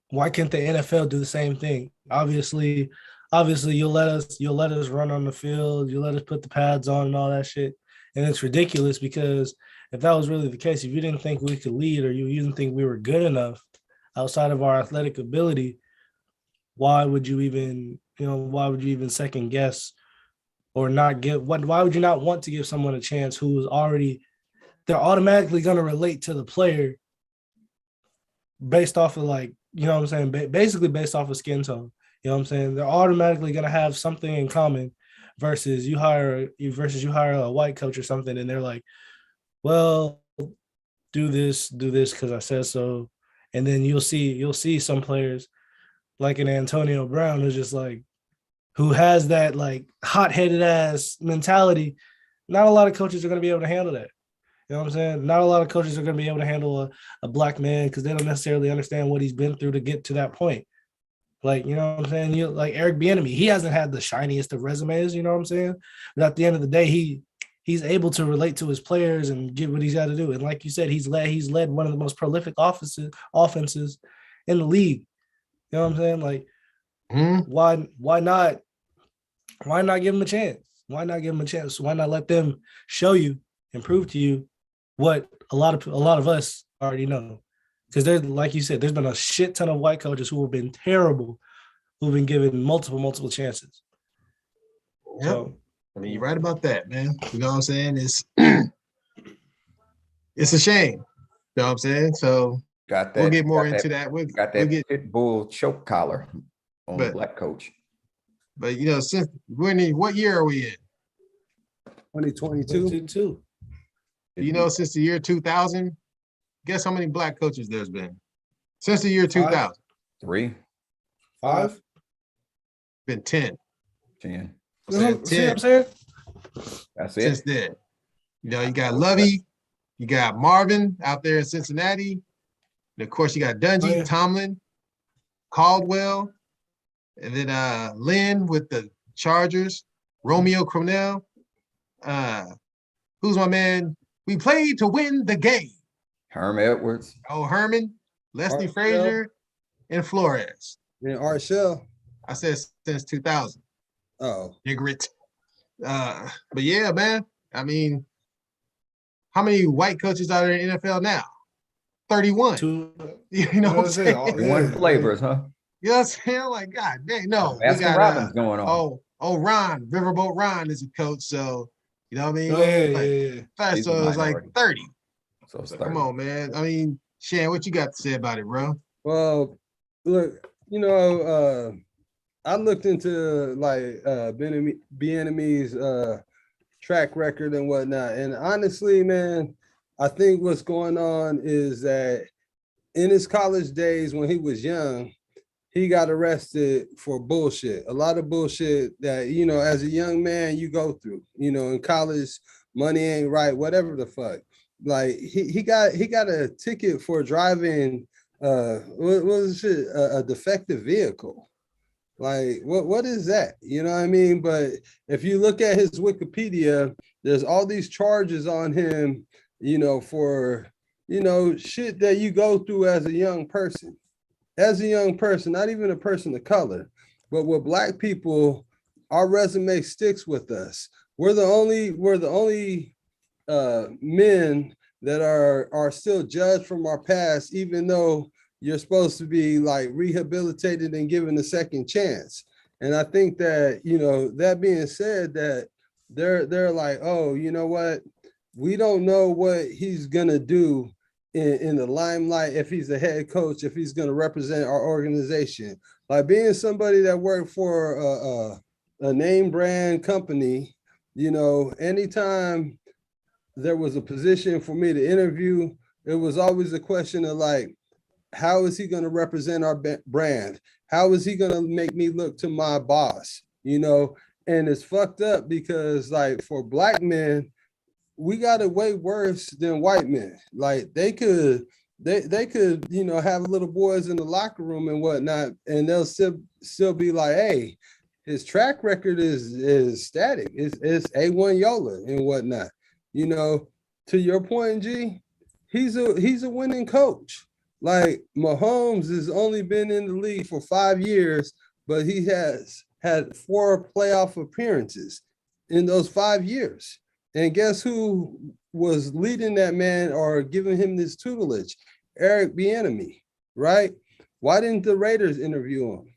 why can't the NFL do the same thing? Obviously you'll let us run on the field, you let us put the pads on and all that shit. And it's ridiculous because if that was really the case, if you didn't think we could lead or you didn't think we were good enough outside of our athletic ability, why would you even second guess or not why would you not want to give someone a chance who is they're automatically going to relate to the player based off of basically based off of skin tone. You know what I'm saying? They're automatically going to have something in common versus you hire a white coach or something and they're like, well, do this because I said so. And then you'll see some players like an Antonio Brown who has that like hot-headed ass mentality. Not a lot of coaches are going to be able to handle that. You know what I'm saying? Not a lot of coaches are going to be able to handle a black man because they don't necessarily understand what he's been through to get to that point. Like, you know what I'm saying? Like Eric Bienmmy, he hasn't had the shiniest of resumes, you know what I'm saying? But at the end of the day, he's able to relate to his players and get what he's got to do. And like you said, he's led one of the most prolific offenses in the league. You know what I'm saying? Like, why not give him a chance? Why not give him a chance? Why not let them show you and prove to you what a lot of us already know? Because there's, like you said, there's been a shit ton of white coaches who have been terrible, who've been given multiple chances. Yep. So, I mean, you're right about that, man. You know what I'm saying? It's a shame. You know what I'm saying? So we'll get more into that. We'll get pit bull choke collar on the black coach. But since what year are we in? 2022. Since the year 2000, guess how many black coaches there's been since the year 2000? 3, 5. Been 10. 10. See what I'm saying? That's it. Since then, you got Lovey, you got Marvin out there in Cincinnati, and of course you got Dungy, Tomlin, Caldwell, and then Lynn with the Chargers, Romeo Crennel. Who's my man? We played to win the game. Herm Edwards. Oh, Herman, Leslie Frazier, and Flores. And Arshell. I said since 2000. Oh. Ignorant. But yeah, man. I mean, how many white coaches are there in NFL now? 31. 2. You know what I'm saying? 31 flavors, huh? You know what I'm saying? Like, God dang, no. We got Robbins going on. Ron, Riverboat Ron is a coach, so you know what I mean? Yeah. So it's like 30. So come on, man. I mean, Shan, what you got to say about it, bro? Well, look, I looked into like Bieniemy's track record and whatnot, and honestly, man, I think what's going on is that in his college days when he was young, he got arrested for bullshit. A lot of bullshit that, as a young man you go through. In college, money ain't right, whatever the fuck. Like he got a ticket for driving what was it? A defective vehicle. Like, what is that? You know what I mean? But if you look at his Wikipedia, there's all these charges on him, for, shit that you go through as a young person. As a young person, not even a person of color, but with Black people, our resume sticks with us. We're the only men that are still judged from our past, even though you're supposed to be like rehabilitated and given a second chance. And I think that, that being said, that they're like, oh, you know what? We don't know what he's gonna do in the limelight, if he's the head coach, if he's gonna represent our organization. Like being somebody that worked for a name brand company, anytime there was a position for me to interview, it was always a question of like, how is he going to represent our brand? How is he going to make me look to my boss? And it's fucked up because like for Black men, we got it way worse than white men. Like they could, have little boys in the locker room and whatnot, and they'll still be like, hey, his track record is static. It's A1 Yola and whatnot. To your point, G, he's a winning coach. Like Mahomes has only been in the league for 5 years, but he has had 4 playoff appearances in those 5 years. And guess who was leading that man or giving him this tutelage? Eric Bienmmy, right? Why didn't the Raiders interview him?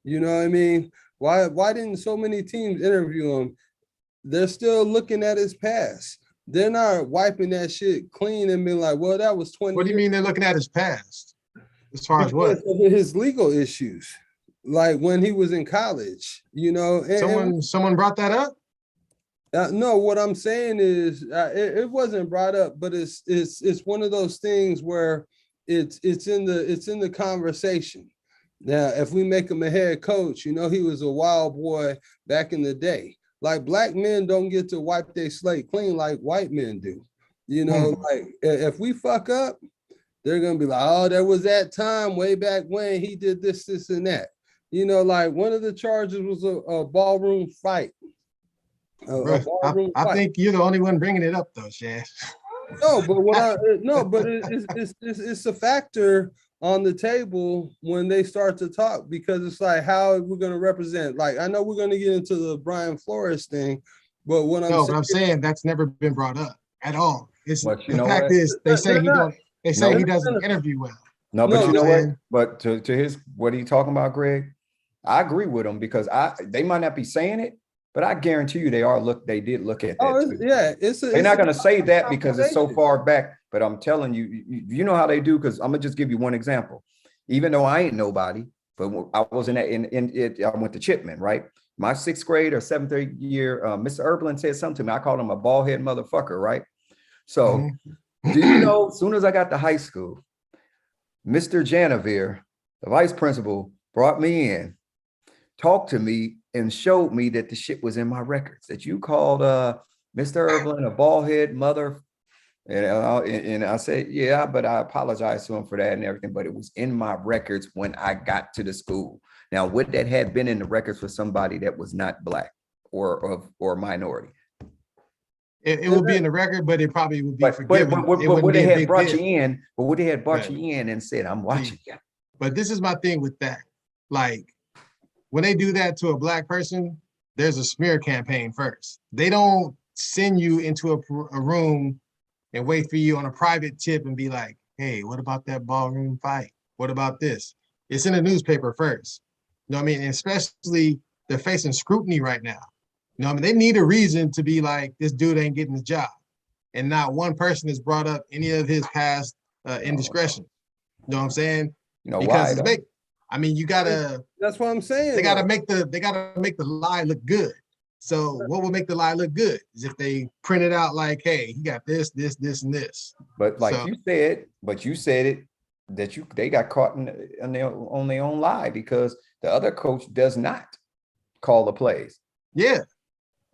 You know what I mean? Why didn't so many teams interview him? They're still looking at his past. They're not wiping that shit clean and being like, well, that was 20 What do you mean they're looking at his past? As far as what? His legal issues, like when he was in college, And someone brought that up? No, what I'm saying is it wasn't brought up, but it's one of those things where it's in the conversation. Now, if we make him a head coach, he was a wild boy back in the day. Like Black men don't get to wipe their slate clean like white men do. Like if we fuck up, they're gonna be like, oh, there was that time way back when he did this, and that. Like one of the charges was a ballroom fight. I think you're the only one bringing it up, though, Shann. No, but it's a factor on the table when they start to talk, because it's like, how are we going to represent? Like, I know we're going to get into the Brian Flores thing, but I'm saying that's never been brought up at all. It's the fact is they say he don't. They say he doesn't interview well. No, but you know what? But to his, what are you talking about, Greg? I agree with him because they might not be saying it, but I guarantee you they did look at that. Too. They're not going to say that because it's so far back, but I'm telling you, you know how they do, because I'm going to just give you one example. Even though I ain't nobody, but I was in it, I went to Chipman, right? My 6th grade or 7th grade year, Mr. Erblin said something to me. I called him a bald head motherfucker, right? So do you know, as soon as I got to high school, Mr. Janavir, the vice principal, brought me in, talked to me, and showed me that the shit was in my records, that you called Mr. Erblin a bald head mother. And I said, yeah, but I apologize to him for that and everything, but it was in my records when I got to the school. Now, would that have been in the records for somebody that was not Black or minority? It would be in the record, but it probably would be forgiven. But would they have brought you in? But would they have brought you in and said, I'm watching you? But this is my thing with that. Like, when they do that to a Black person, there's a smear campaign first. They don't send you into a room and wait for you on a private tip and be like, hey, what about that ballroom fight? What about this? It's in the newspaper first. You know what I mean? And especially they're facing scrutiny right now. You know what I mean? They need a reason to be like, this dude ain't getting the job. And not one person has brought up any of his past indiscretion. You know what I'm saying? Because why? I mean, you gotta. That's what I'm saying. They gotta make the lie look good. So what will make the lie look good is if they print it out like, hey, he got this, this, this, and this. But like you said it that they got caught on their own lie because the other coach does not call the plays. Yeah.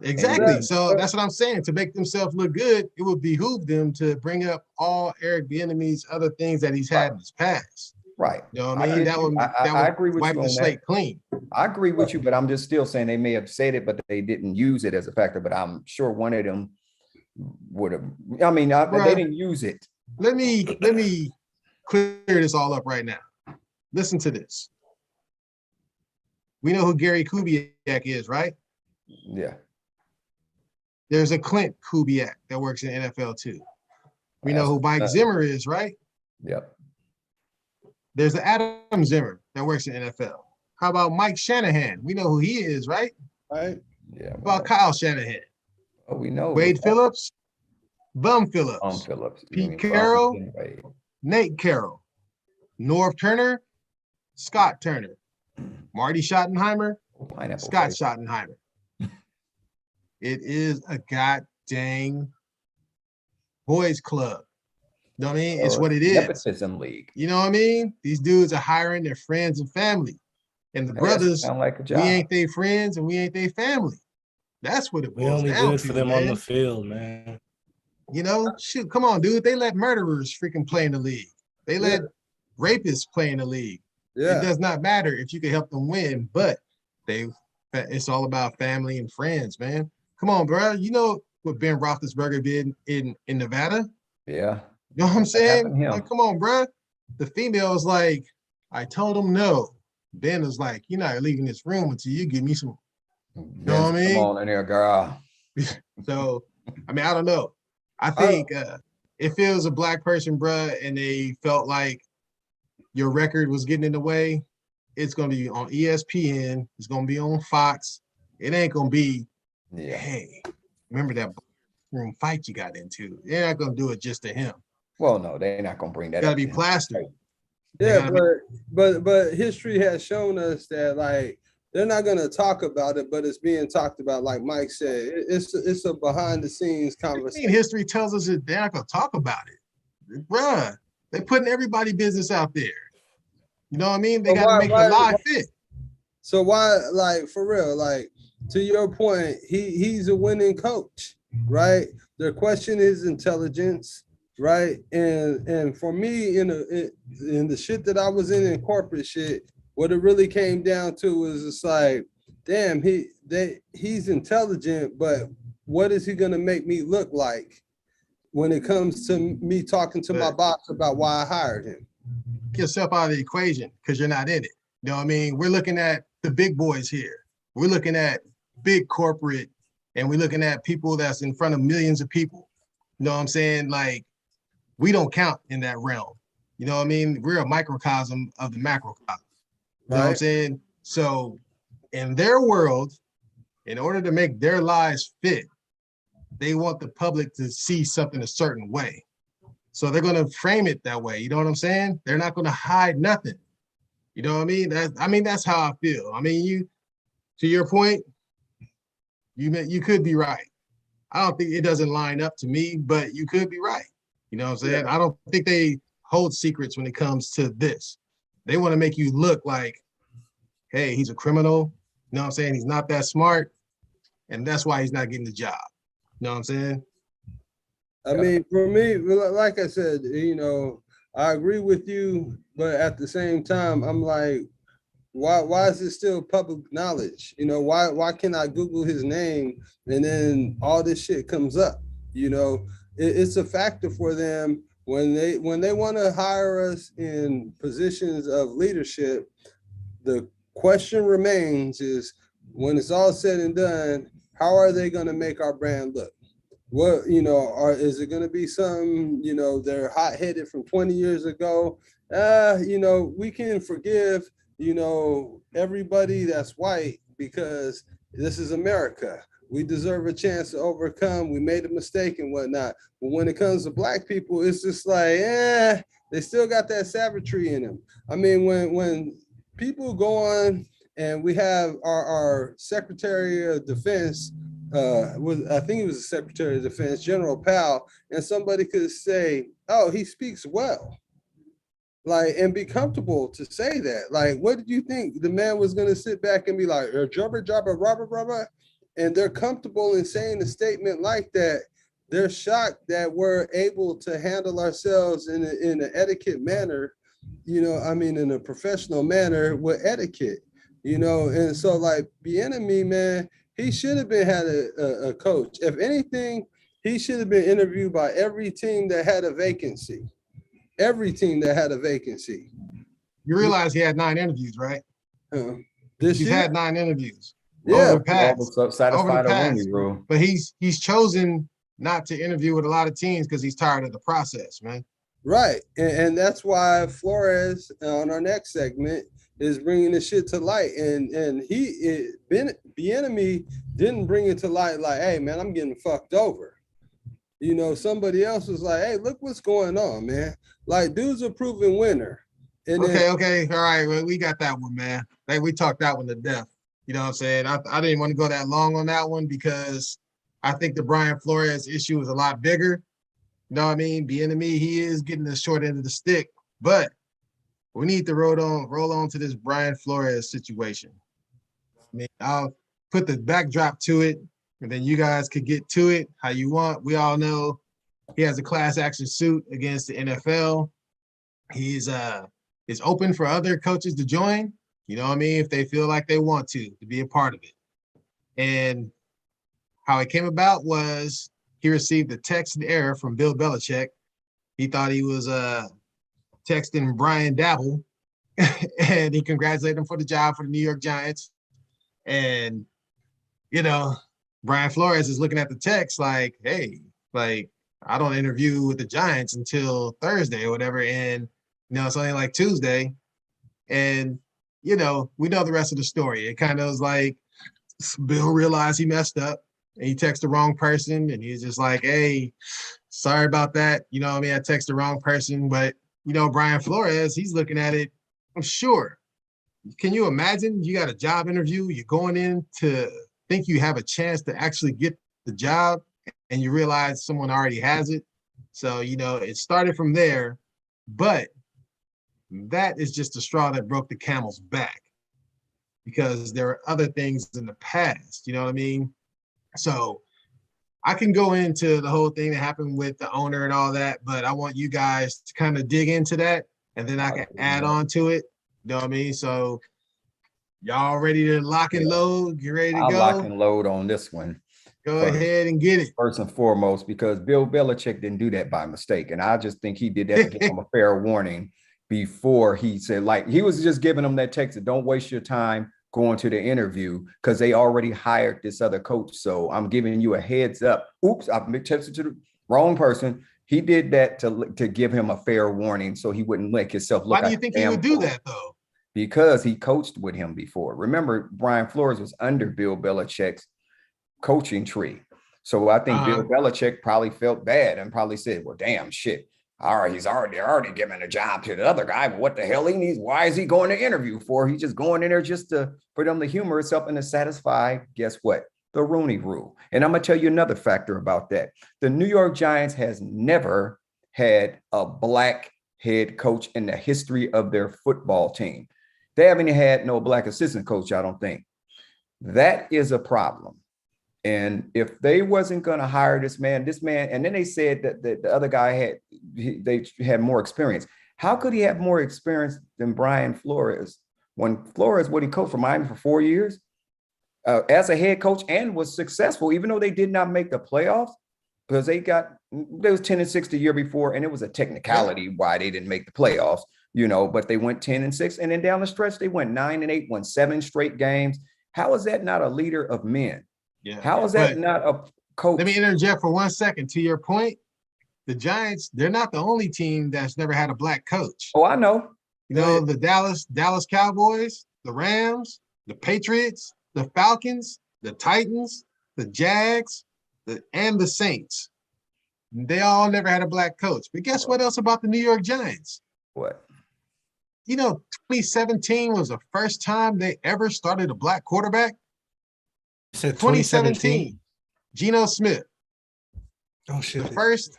Exactly. So that's what I'm saying. To make themselves look good, it would behoove them to bring up all Eric Biennemy's other things that he's had in his past. Right. You know what I mean? That would I agree with wipe you the on slate that. clean. I agree with you, but I'm just still saying they may have said it, but they didn't use it as a factor. But I'm sure one of them would have. I mean, they didn't use it. Let me clear this all up right now. Listen to this. We know who Gary Kubiak is, right? Yeah. There's a Clint Kubiak that works in NFL too. We know who Mike Zimmer is, right? Yep. There's an Adam Zimmer that works in NFL. How about Mike Shanahan? We know who he is, right? Right. Yeah. How about Kyle Shanahan? Oh, we know. Wade Phillips, Bum Phillips, Pete Carroll, Nate Carroll, Norv Turner, Scott Turner, Marty Schottenheimer, Scott Schottenheimer. It is a goddamn boys club. You know what I mean? It's what it is. Nepotism league. You know what I mean? These dudes are hiring their friends and family. And the brothers, like a job. We ain't their friends and we ain't their family. That's what it boils down to. We only good for them on the field, man. You know, shoot, come on, dude. They let murderers freaking play in the league. They let rapists play in the league. Yeah. It does not matter if you can help them win, but it's all about family and friends, man. Come on, bro. You know what Ben Roethlisberger did in Nevada? Yeah. You know what I'm saying? Like, come on, bro. The female was like, I told him no. Ben was like, you're not leaving this room until you give me some. You know what I mean? Come on in there, girl. So, I mean, I don't know. I think if it was a black person, bruh, and they felt like your record was getting in the way, it's going to be on ESPN. It's going to be on Fox. It ain't going to be, hey, remember that room fight you got into? They're not going to do it just to him. Well, no, they're not going to bring that up. Got to be plastered. Yeah, but history has shown us that, like, they're not going to talk about it, but it's being talked about. Like Mike said, it's a behind the scenes conversation. History tells us that they're not going to talk about it. Bruh, they're putting everybody's business out there. You know what I mean? They got to make the lie fit. So why, like, for real, like, to your point, he's a winning coach, right? Their question is intelligence, right? And for me, in the shit that I was in corporate shit, what it really came down to is it's like, damn, he's intelligent, but what is he gonna make me look like when it comes to me talking to my boss about why I hired him? Get yourself out of the equation because you're not in it. You know what I mean? We're looking at the big boys here. We're looking at big corporate, and we're looking at people that's in front of millions of people. You know what I'm saying? Like, we don't count in that realm. You know what I mean? We're a microcosm of the macrocosm. You know what I'm saying? So in their world, in order to make their lives fit, they want the public to see something a certain way. So they're going to frame it that way. You know what I'm saying? They're not going to hide nothing. You know what I mean? That's how I feel. I mean, to your point, you could be right. I don't think it doesn't line up to me, but you could be right. You know what I'm saying? I don't think they hold secrets when it comes to this. They want to make you look like, hey, he's a criminal. You know what I'm saying? He's not that smart. And that's why he's not getting the job. You know what I'm saying? I mean, for me, like I said, you know, I agree with you, but at the same time, I'm like, why is it still public knowledge? You know, why can't I Google his name and then all this shit comes up? You know, it's a factor for them when they want to hire us in positions of leadership. The question remains is, when it's all said and done, how are they going to make our brand look? What, you know, is it going to be some, you know, they're hot-headed from 20 years ago? You know, we can forgive, you know, everybody that's white because this is America. We deserve a chance to overcome. We made a mistake and whatnot. But when it comes to black people, it's just like, they still got that savagery in them. I mean, when people go on and we have our Secretary of Defense, I think it was the Secretary of Defense, General Powell, and somebody could say, oh, he speaks well. Like, and be comfortable to say that. Like, what did you think? The man was going to sit back and be like, jabba, jabba, rubber, rubber? and they're comfortable in saying a statement like that. They're shocked that we're able to handle ourselves in an etiquette manner, in a professional manner with etiquette, and so like Bieniemy, man, he should have had a coach. If anything, he should have been interviewed by every team that had a vacancy. Every team that had a vacancy. You realize he had 9 interviews, right? He's had 9 interviews. Yeah, over the past. Satisfied the Rooney Rule. But he's chosen not to interview with a lot of teams because he's tired of the process, man. Right, and that's why Flores on our next segment is bringing this shit to light, and Bieniemy didn't bring it to light like, hey man, I'm getting fucked over. Somebody else was like, hey, look what's going on, man. Like, dude's a proven winner. And okay, all right, well, we got that one, man. Hey, we talked that one to death. You know what I'm saying? I didn't want to go that long on that one because I think the Brian Flores issue is a lot bigger. You know what I mean? Bieniemy, he is getting the short end of the stick, but we need to roll on to this Brian Flores situation. I mean, I'll put the backdrop to it, and then you guys could get to it how you want. We all know he has a class action suit against the NFL. He's open for other coaches to join, you know what I mean, if they feel like they want to be a part of it. And how it came about was he received a text in error from Bill Belichick. He thought he was texting Brian Dabble, and he congratulated him for the job for the New York Giants. And, Brian Flores is looking at the text like, hey, like, I don't interview with the Giants until Thursday or whatever. And, it's only like Tuesday. And, we know the rest of the story. It kind of was like Bill realized he messed up and he texted the wrong person. And he's just like, hey, sorry about that. I texted the wrong person. But, Brian Flores, he's looking at it, I'm sure. Can you imagine you got a job interview, you're going in to think you have a chance to actually get the job, and you realize someone already has it? So, it started from there, but that is just the straw that broke the camel's back because there are other things in the past, you know what I mean? So I can go into the whole thing that happened with the owner and all that, but I want you guys to kind of dig into that, and then I can add on to it. You know what I mean? So y'all ready to lock and load? You ready to go? I'll lock and load on this one. Go ahead and get it. First and foremost, because Bill Belichick didn't do that by mistake. And I just think he did that to give him a fair warning before he said, like, he was just giving them that text that don't waste your time going to the interview because they already hired this other coach. So I'm giving you a heads up. Oops, I've texted to the wrong person. He did that to give him a fair warning so he wouldn't let himself look. Why do you think he would do that, though? Because he coached with him before. Remember, Brian Flores was under Bill Belichick's coaching tree. So I think Bill Belichick probably felt bad and probably said, well, damn shit. All right, he's already giving a job to the other guy, but what the hell he needs? Why is he going to interview for? He's just going in there just for them to humor himself and to satisfy, guess what? The Rooney Rule. And I'm going to tell you another factor about that. The New York Giants has never had a black head coach in the history of their football team. They haven't had no black assistant coach, I don't think. That is a problem. And if they wasn't going to hire this man, and then they said that the other guy they had more experience. How could he have more experience than Brian Flores? When Flores, he coached for Miami for 4 years as a head coach and was successful, even though they did not make the playoffs because they was 10-6 the year before, and it was a technicality why they didn't make the playoffs, but they went 10-6, and then down the stretch they went 9-8, won 7 straight games. How is that not a leader of men? Yeah. How is that not a coach? Let me interject for 1 second. To your point, the Giants, they're not the only team that's never had a black coach. Oh, I know. The Dallas Cowboys, the Rams, the Patriots, the Falcons, the Titans, the Jags, and the Saints. They all never had a black coach. But guess what else about the New York Giants? What? 2017 was the first time they ever started a black quarterback. Said 2017, Geno Smith. Oh shit! The first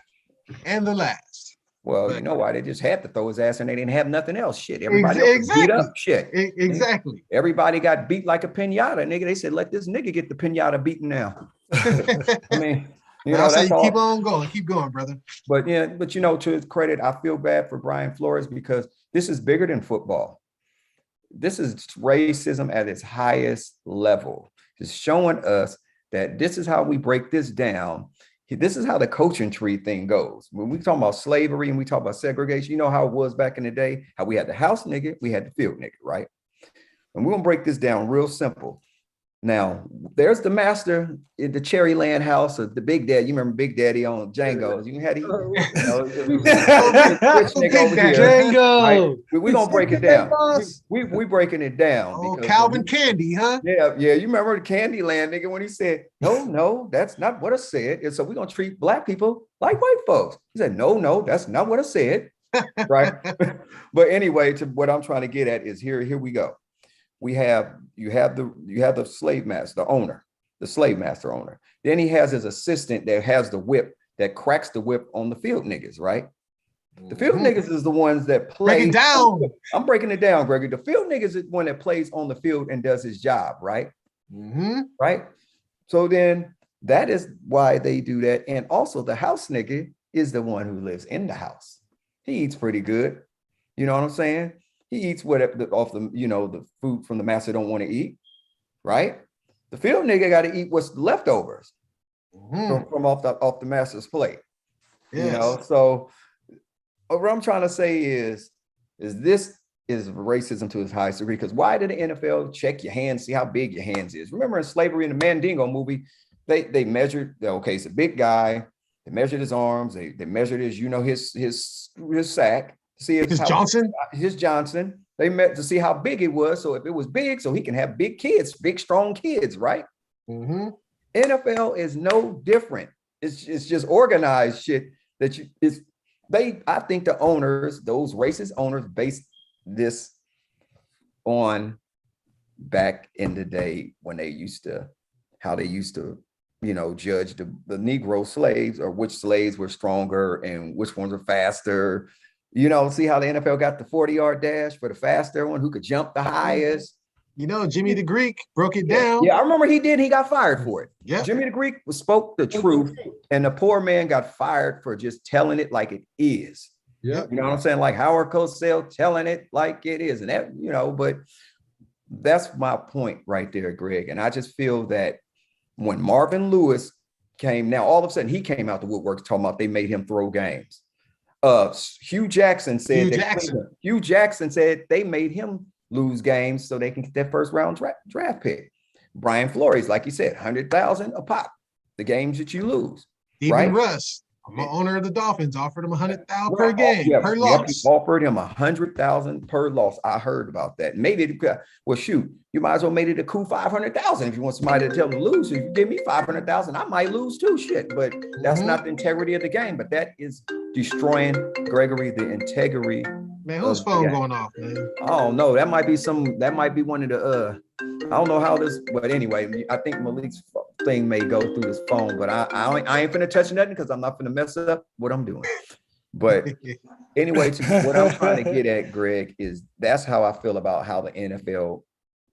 and the last. Well, But- you know why? They just had to throw his ass and they didn't have nothing else. Shit. Everybody else was beat up. Shit. Exactly. Everybody got beat like a pinata, nigga. They said, let this nigga get the pinata beaten now. I mean, you know, that's all. Keep on going. Keep going, brother. But yeah, but you know, to his credit, I feel bad for Brian Flores because this is bigger than football. This is racism at its highest level. It's showing us that this is how we break this down. This is how the coaching tree thing goes. When we talk about slavery and we talk about segregation, you know how it was back in the day, how we had the house nigga, we had the field nigga, right? And we're gonna break this down real simple. Now, there's the master in the Cherryland house of the Big Daddy. You remember Big Daddy on Django? You had Django. We're gonna break it down. We breaking it down. Oh, Calvin Candy, huh? Yeah. You remember the Candyland nigga when he said, no, that's not what I said. And so we're gonna treat black people like white folks. He said, no, that's not what I said. Right. But anyway, to what I'm trying to get at is here we go. You have the slave master, the slave master owner. Then he has his assistant that has the whip, that cracks the whip on the field niggas, right? The field niggas is the ones that play. Break it down. I'm breaking it down, Gregory. The field niggas is one that plays on the field and does his job, right? Right. So then that is why they do that. And also the house nigga is the one who lives in the house. He eats pretty good. You know what I'm saying? He eats whatever off the, the food from the master don't want to eat, right? The field nigga got to eat what's leftovers from off the master's plate. Yes. So what I'm trying to say is this is racism to its highest degree. Because why did the NFL check your hands, see how big your hands is? Remember in Slavery in the Mandingo movie, they measured. Okay, it's a big guy. They measured his arms. They measured his sack. See if his Johnson. They met to see how big it was. So if it was big, so he can have big kids, big strong kids, right? NFL is no different. It's just organized shit that I think the owners, those racist owners, based this on back in the day when they used to judge the Negro slaves, or which slaves were stronger and which ones were faster. See how the NFL got the 40-yard dash for the faster one who could jump the highest. Jimmy the Greek broke it down. Yeah, I remember he did. He got fired for it. Yeah, Jimmy the Greek spoke the truth, and the poor man got fired for just telling it like it is. Yeah, you know what I'm saying? Like Howard Cosell telling it like it is, and that but that's my point right there, Greg. And I just feel that when Marvin Lewis came, now all of a sudden he came out the woodwork talking about they made him throw games. Hugh Jackson said they made him lose games so they can get that first round draft pick. Brian Flores, like you said, 100,000 a pop, the games that you lose. Even right? Russ, I'm the owner of the Dolphins, offered him 100,000 per game, per loss. Offered him 100,000 per loss. I heard about that. Maybe you might as well made it a cool 500,000 if you want somebody to tell them to lose. If you give me 500,000, I might lose too. Shit, but that's not the integrity of the game. But that is destroying, Gregory, the integrity. Man, whose phone going off, man? I don't know. That might be one of the I don't know how this, but anyway, I think Malik's thing may go through his phone, but I ain't finna touch nothing because I'm not finna mess up what I'm doing. But anyway, what I'm trying to get at, Greg, is that's how I feel about how the NFL,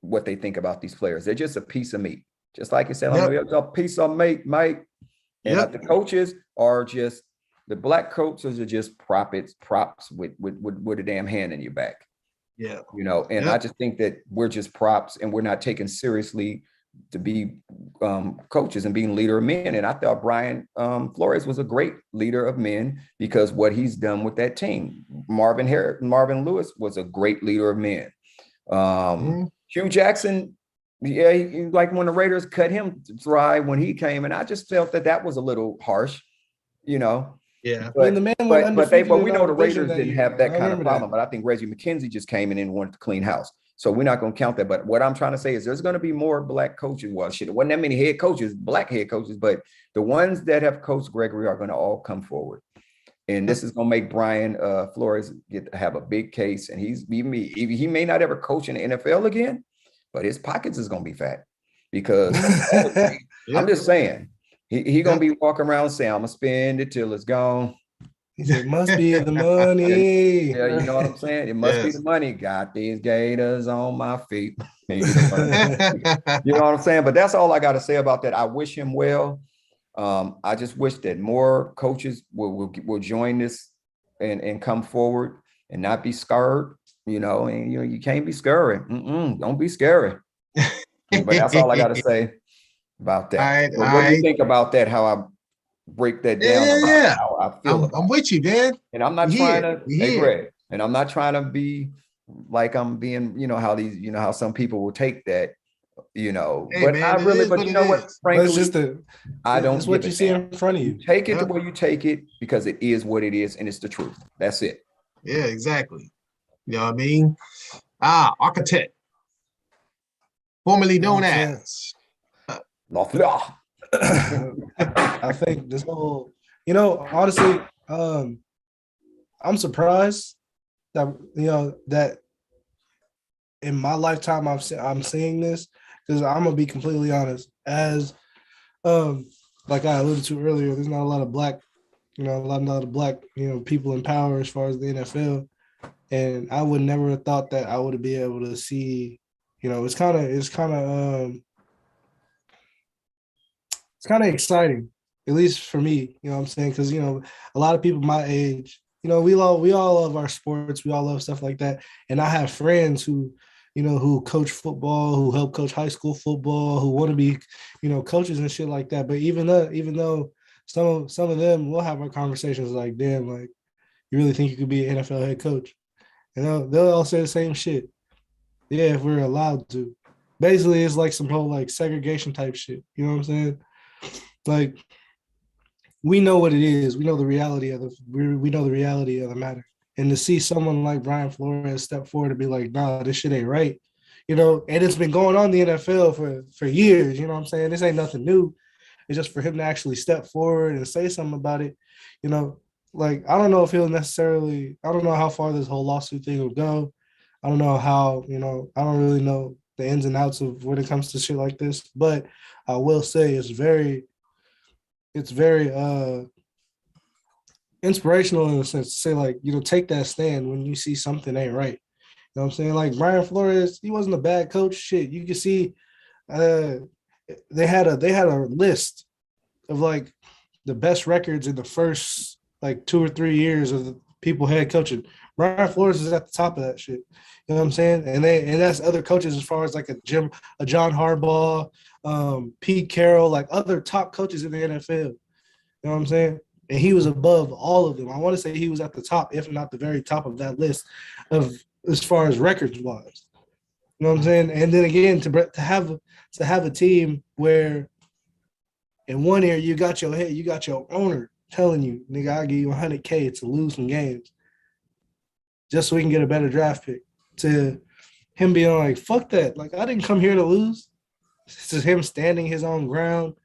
what they think about these players. They're just a piece of meat. Just like you said, a piece of meat, Mike. And the coaches are just, the black coaches are just props with a damn hand in your back. Yeah. I just think that we're just props and we're not taken seriously to be coaches and being leader of men. And I thought Brian Flores was a great leader of men because what he's done with that team. Marvin Lewis was a great leader of men. Hugh Jackson, he, like when the Raiders cut him dry when he came, and I just felt that was a little harsh, Yeah, but we know the Raiders didn't have that kind of problem. But I think Reggie McKenzie just came in and wanted to clean house, so we're not going to count that. But what I'm trying to say is there's going to be more black coaches. Well, it wasn't that many black head coaches, but the ones that have coached Gregory are going to all come forward, and this is going to make Brian Flores have a big case. And he may not ever coach in the NFL again, but his pockets is going to be fat because I'm just saying. He gonna be walking around saying, I'm gonna spend it till it's gone. He said, "Must be the money." Yeah, you know what I'm saying? It must be Yes. the money. Got these gators on my feet. You know what I'm saying? But that's all I got to say about that. I wish him well. I just wish that more coaches will join this and come forward and not be scared, and you can't be scary. Don't be scary. But that's all I got to say about that. All right, But all what do you right. think about that? How I break that Yeah, down yeah, about yeah. how I feel about I'm it. with you, man. And I'm not We trying here. to, We hey, here. Greg, and I'm not trying to be like I'm being, how some people will take that, Hey, but man, it is but what you it know what, is. But it's frankly, just I it's don't what give you a see damn. in front of You you. take it the Yep. way you take it because it is what it is and it's the truth. That's it. Yeah, exactly. You know what I mean? Architect, formerly You know known what I'm saying? as. La fleur. I think this whole, honestly, I'm surprised that that in my lifetime I'm seeing this, because I'm gonna be completely honest. As like I alluded to earlier, there's not a lot of black, a lot of black, people in power as far as the NFL, and I would never have thought that I would be able to see. It's kind of exciting, at least for me. You know what I'm saying? Because a lot of people my age, we all love our sports, we all love stuff like that, and I have friends who coach football, who help coach high school football, who want to be, coaches and shit like that. But even though some of them will have our conversations like, damn, like, you really think you could be an NFL head coach? And they'll all say the same shit. Yeah, if we're allowed to. Basically, it's like some whole like segregation type shit. You know what I'm saying? Like, we know what it is. We know the reality of we know the reality of the matter. And to see someone like Brian Flores step forward and be like, "Nah, this shit ain't right," and it's been going on in the NFL for years. You know what I'm saying? This ain't nothing new. It's just for him to actually step forward and say something about it. You know, like, I don't know if he'll necessarily. I don't know how far this whole lawsuit thing will go. I don't know how. I don't really know the ins and outs of when it comes to shit like this. But I will say it's very inspirational in a sense to say, like, take that stand when you see something ain't right. You know what I'm saying? Like, Brian Flores, he wasn't a bad coach. Shit, you can see uh they had a list of like the best records in the first like 2 or 3 years of the people head coaching. Brian Flores is at the top of that shit. You know what I'm saying? And that's other coaches as far as like a John Harbaugh, Pete Carroll, like other top coaches in the NFL. You know what I'm saying? And he was above all of them. I want to say he was at the top, if not the very top of that list of as far as records wise. You know what I'm saying? And then again, to have a team where in one area you got your owner telling you, nigga, I'll give you $100K to lose some games just so we can get a better draft pick. To him being like, fuck that. Like, I didn't come here to lose. This is him standing his own ground,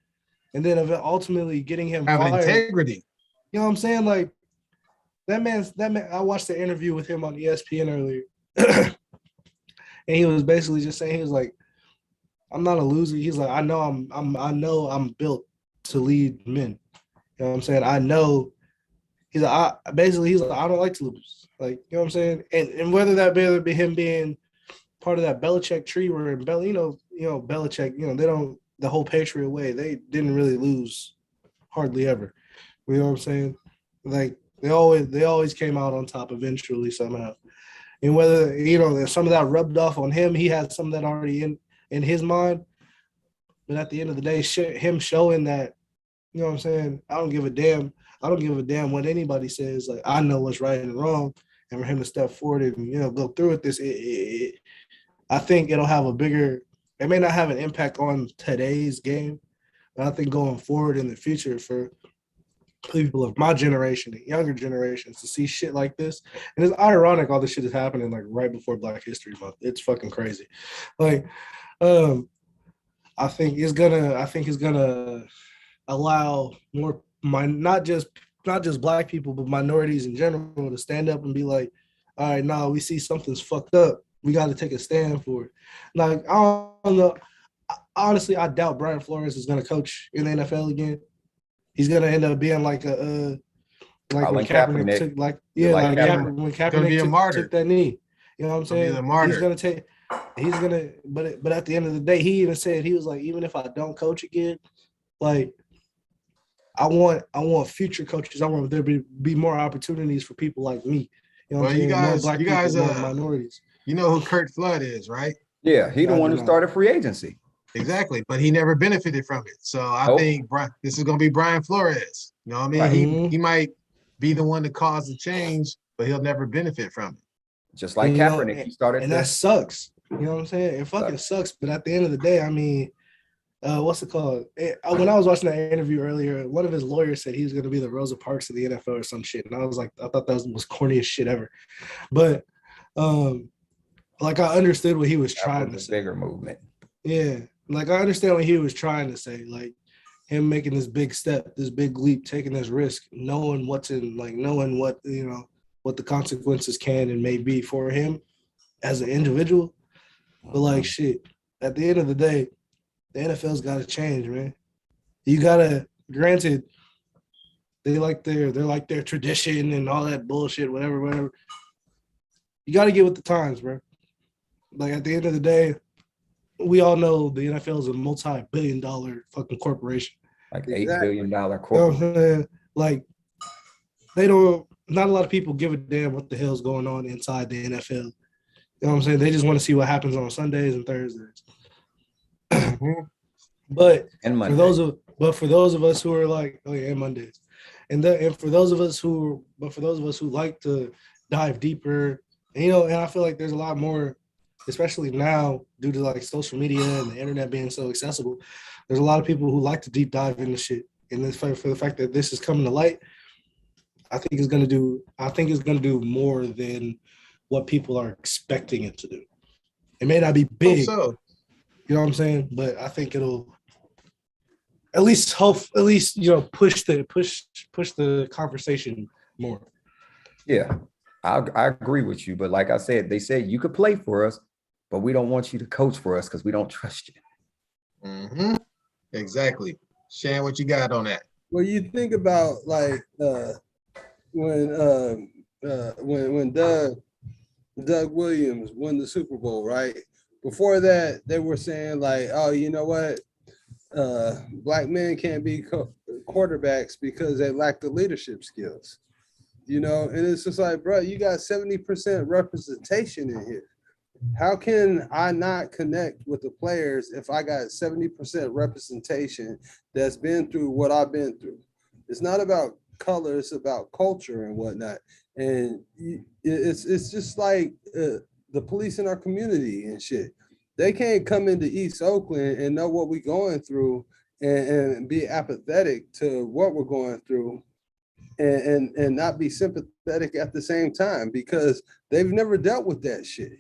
and then ultimately getting him Having fired. integrity. You know what I'm saying? Like, that man, I watched the interview with him on ESPN earlier. And he was basically just saying, he was like, I'm not a loser. He's like, I know I'm built to lead men. You know what I'm saying? I know. He's like, I don't like to lose. Like, you know what I'm saying? And whether that be him being part of that Belichick tree where Belichick, they don't, the whole Patriot way, they didn't really lose hardly ever. You know what I'm saying? Like, they always came out on top eventually somehow. And whether, some of that rubbed off on him, he had some of that already in his mind. But at the end of the day, him showing that, you know what I'm saying, I don't give a damn. I don't give a damn what anybody says. Like, I know what's right and wrong. And for him to step forward and, go through with this, I think it'll have it may not have an impact on today's game, but I think going forward in the future for people of my generation and younger generations to see shit like this. And it's ironic all this shit is happening like right before Black History Month. It's fucking crazy. Like, I think it's gonna allow more not just Black people, but minorities in general to stand up and be like, all right, now we see something's fucked up. We got to take a stand for it. Like, I don't know. Honestly, I doubt Brian Flores is going to coach in the NFL again. He's going to end up being like like when Colin Kaepernick Kaepernick. took like You yeah, like like Kaepernick? When Gonna be a Kaepernick martyr. took that knee. You know what I'm Gonna be saying? the martyr. He's gonna but at the end of the day, he even said, he was like, even if I don't coach again, like I want future coaches. I want there to be more opportunities for people like me. You know what Well, I'm saying? More black you people, guys, more minorities. you know who Kurt Flood is, right? Yeah, he the I one do who not. started free agency. Exactly, but he never benefited from it. So I Nope. think this is going to be Brian Flores. You know what I mean? Right. He might be the one to cause the change, but he'll never benefit from it. Just like You know, Kaepernick, he started and the that sucks. You know what I'm saying? It fucking sucks. But at the end of the day, I mean, what's it called? When I was watching that interview earlier, one of his lawyers said he was going to be the Rosa Parks of the NFL or some shit, and I was like, I thought that was corniest shit ever. But like I understood what he was trying to say. Bigger movement. Yeah, like I understand what he was trying to say. Like him making this big step, this big leap, taking this risk, knowing what what the consequences can and may be for him as an individual. But like shit, at the end of the day, the NFL's got to change, man. You gotta. Granted, they're like their tradition and all that bullshit, whatever. You got to get with the times, bro. Like at the end of the day, we all know the NFL is a multi-billion-dollar fucking corporation. Like Exactly. $8 billion You know what corporation. I'm saying? Like they don't. Not a lot of people give a damn what the hell's going on inside the NFL. You know what I'm saying? They just want to see what happens on Sundays and Thursdays. But And Monday. for those of us who are like, oh yeah, and Mondays, and for those of us who like to dive deeper, and I feel like there's a lot more, especially now due to like social media and the internet being so accessible. There's a lot of people who like to deep dive into shit, and for the fact that this is coming to light, I think it's gonna do more than what people are expecting it to do. It may not be Hope big, so. you know what I'm saying, but I think it'll at least push the conversation more. Yeah, I agree with you. But like I said, they said you could play for us, but we don't want you to coach for us because we don't trust you. Mm-hmm. Exactly. Shan, what you got on that? Well, you think about like when Doug Williams won the Super Bowl, right? Before that, they were saying like, oh, you know what? Black men can't be quarterbacks because they lack the leadership skills, and it's just like, bro, you got 70% representation in here. How can I not connect with the players if I got 70% representation that's been through what I've been through? It's not about color, it's about culture and whatnot. And it's just like the police in our community and shit. They can't come into East Oakland and know what we're going through and be apathetic to what we're going through and not be sympathetic at the same time because they've never dealt with that shit.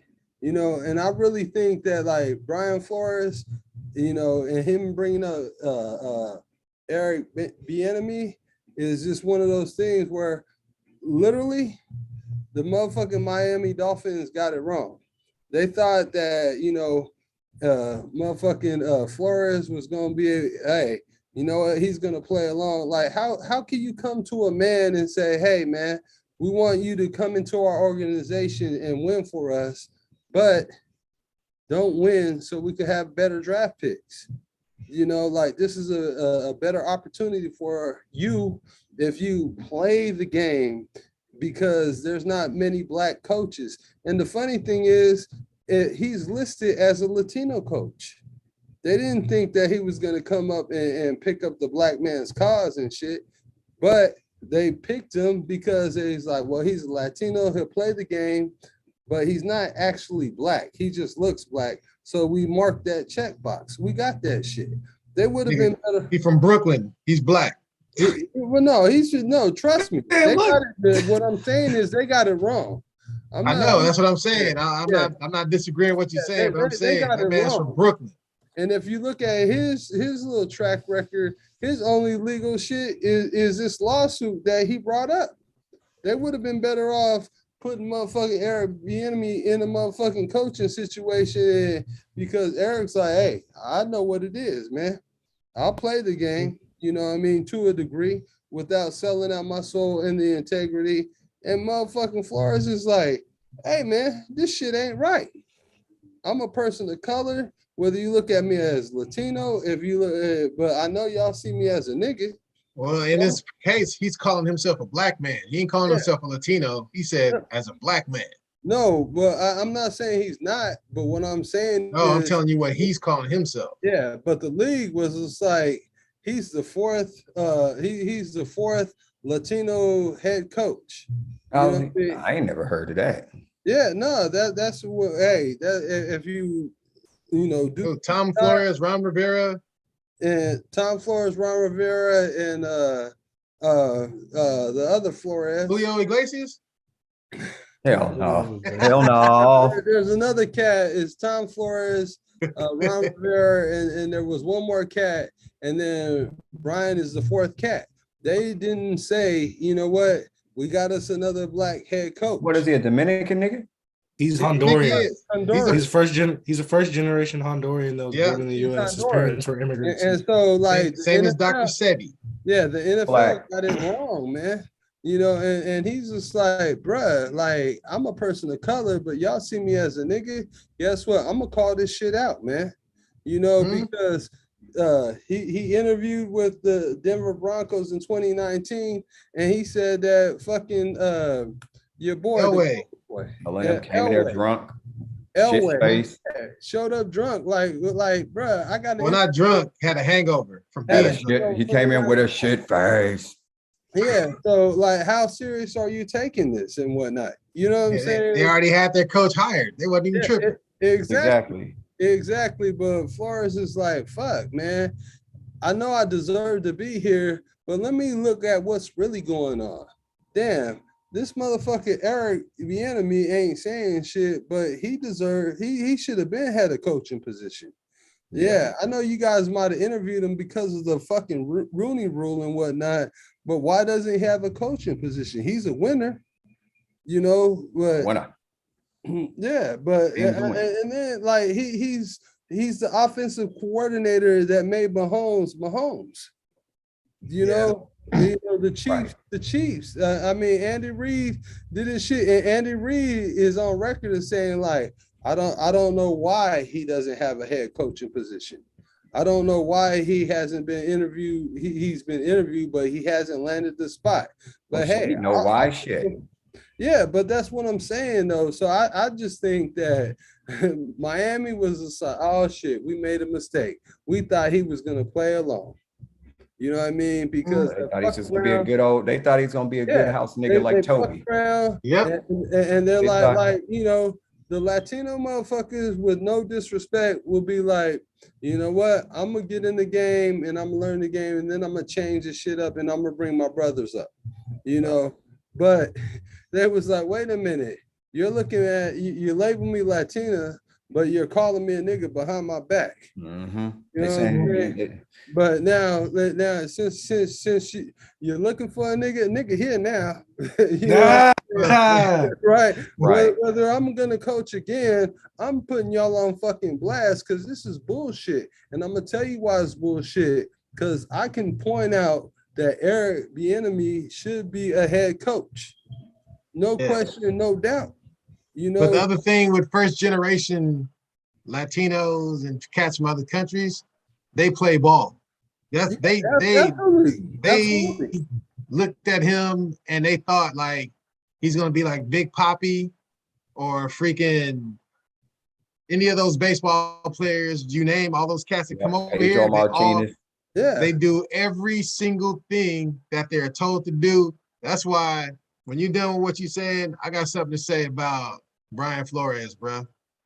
And I really think that like Brian Flores, and him bringing up Eric Bienmmy is just one of those things where literally the motherfucking Miami Dolphins got it wrong. They thought that, Flores was going to be, hey, you know what, he's going to play along. Like, how can you come to a man and say, hey, man, we want you to come into our organization and win for us, but don't win so we could have better draft picks? Like this is a better opportunity for you if you play the game because there's not many black coaches. And the funny thing is, he's listed as a Latino coach. They didn't think that he was going to come up and pick up the black man's cause and shit, but they picked him because he's like, well, he's a Latino, he'll play the game, but he's not actually black. He just looks black. So we marked that checkbox. We got that shit. They would have been better. He's from Brooklyn. He's black. Well, no, he should no. Trust me. They got it, what I'm saying is they got it wrong. I know. That's what I'm saying. I'm not disagreeing what you're saying, but I'm saying that man's from Brooklyn. And if you look at his little track record, his only legal shit is this lawsuit that he brought up. They would have been better off putting motherfucking Eric Bienmmy in a motherfucking coaching situation because Eric's like, hey, I know what it is, man. I'll play the game. you know what I mean, to a degree, without selling out my soul and the integrity. And motherfucking Flores is like, hey man, this shit ain't right. I'm a person of color, whether you look at me as Latino, if you look, but I know y'all see me as a nigga. Well, in this case, he's calling himself a black man. He ain't calling himself a Latino. He said as a black man. No, but I'm not saying he's not. But what I'm saying No, I'm telling you what he's calling himself. Yeah, but the league was just like he's the fourth. He's the fourth Latino head coach. I ain't never heard of that. Yeah, no, that's what. Hey, that if you do Tom Flores, Ron Rivera, and Tom Flores, Ron Rivera, and the other Flores, Julio Iglesias. Hell no. Hell no. There's another cat. It's Tom Flores, Ron Rivera, and there was one more cat, and then Brian is the fourth cat. They didn't say, you know what, we got us another black head coach. What is he, a Dominican nigga? He's Honduran. He's a first generation Honduran that was born in the U.S. His parents were immigrants. And so, like, same as Dr. Sebi. Yeah, the NFL got it wrong, man. You know, and he's just like, bruh, like, I'm a person of color, but y'all see me as a nigga. Guess what? I'm gonna call this shit out, man. You know, because he interviewed with the Denver Broncos in 2019, and he said that fucking your boy Elway came there drunk. Elway shit face. showed up drunk, like, bruh, I got. Well, not drunk, had a hangover from He came in with a shit face. Yeah, so like, how serious are you taking this and whatnot? You know what I'm saying? They already had their coach hired. They wasn't even tripping. Exactly. But Flores is like, fuck, man. I know I deserve to be here, but let me look at what's really going on. Damn, this motherfucker Eric Bienmmy ain't saying shit, but he should have been had a coaching position. Yeah, I know you guys might have interviewed him because of the fucking Rooney Rule and whatnot, but why doesn't he have a coaching position? He's a winner, you know. But winner. Yeah, but and then like he's the offensive coordinator that made Mahomes. You know, the Chiefs. Right. The Chiefs. I mean, Andy Reid did his shit, and Andy Reid is on record as saying like, I don't know why he doesn't have a head coaching position. I don't know why he hasn't been interviewed. He's been interviewed, but he hasn't landed the spot. But hey, you know why shit. Yeah, but that's what I'm saying though. So I just think that Miami was just like, oh shit, we made a mistake. We thought he was gonna play along. You know what I mean? Because they thought he's just gonna be a good old. They thought he's gonna be a good house nigga like Toby. Yep. And they're like, you know, the Latino motherfuckers, with no disrespect, will be like, you know what? I'm gonna get in the game and I'm gonna learn the game, and then I'm gonna change this shit up and I'm gonna bring my brothers up. You know, but they was like, wait a minute, you're looking at you label me Latina, but you're calling me a nigga behind my back. Mm-hmm. You know what I'm saying? But now since you're looking for a nigga here now, you know, right? Whether I'm gonna coach again, I'm putting y'all on fucking blast because this is bullshit, and I'm gonna tell you why it's bullshit. Because I can point out that Eric Bienmmy should be a head coach, no question, no doubt. You know, but the other thing with first generation Latinos and cats from other countries, they play ball. They looked at him and they thought like he's gonna be like Big Papi or freaking any of those baseball players. You name all those cats that come over here. They do every single thing that they're told to do. That's why when you're done with what you're saying, I got something to say about Brian Flores, bro.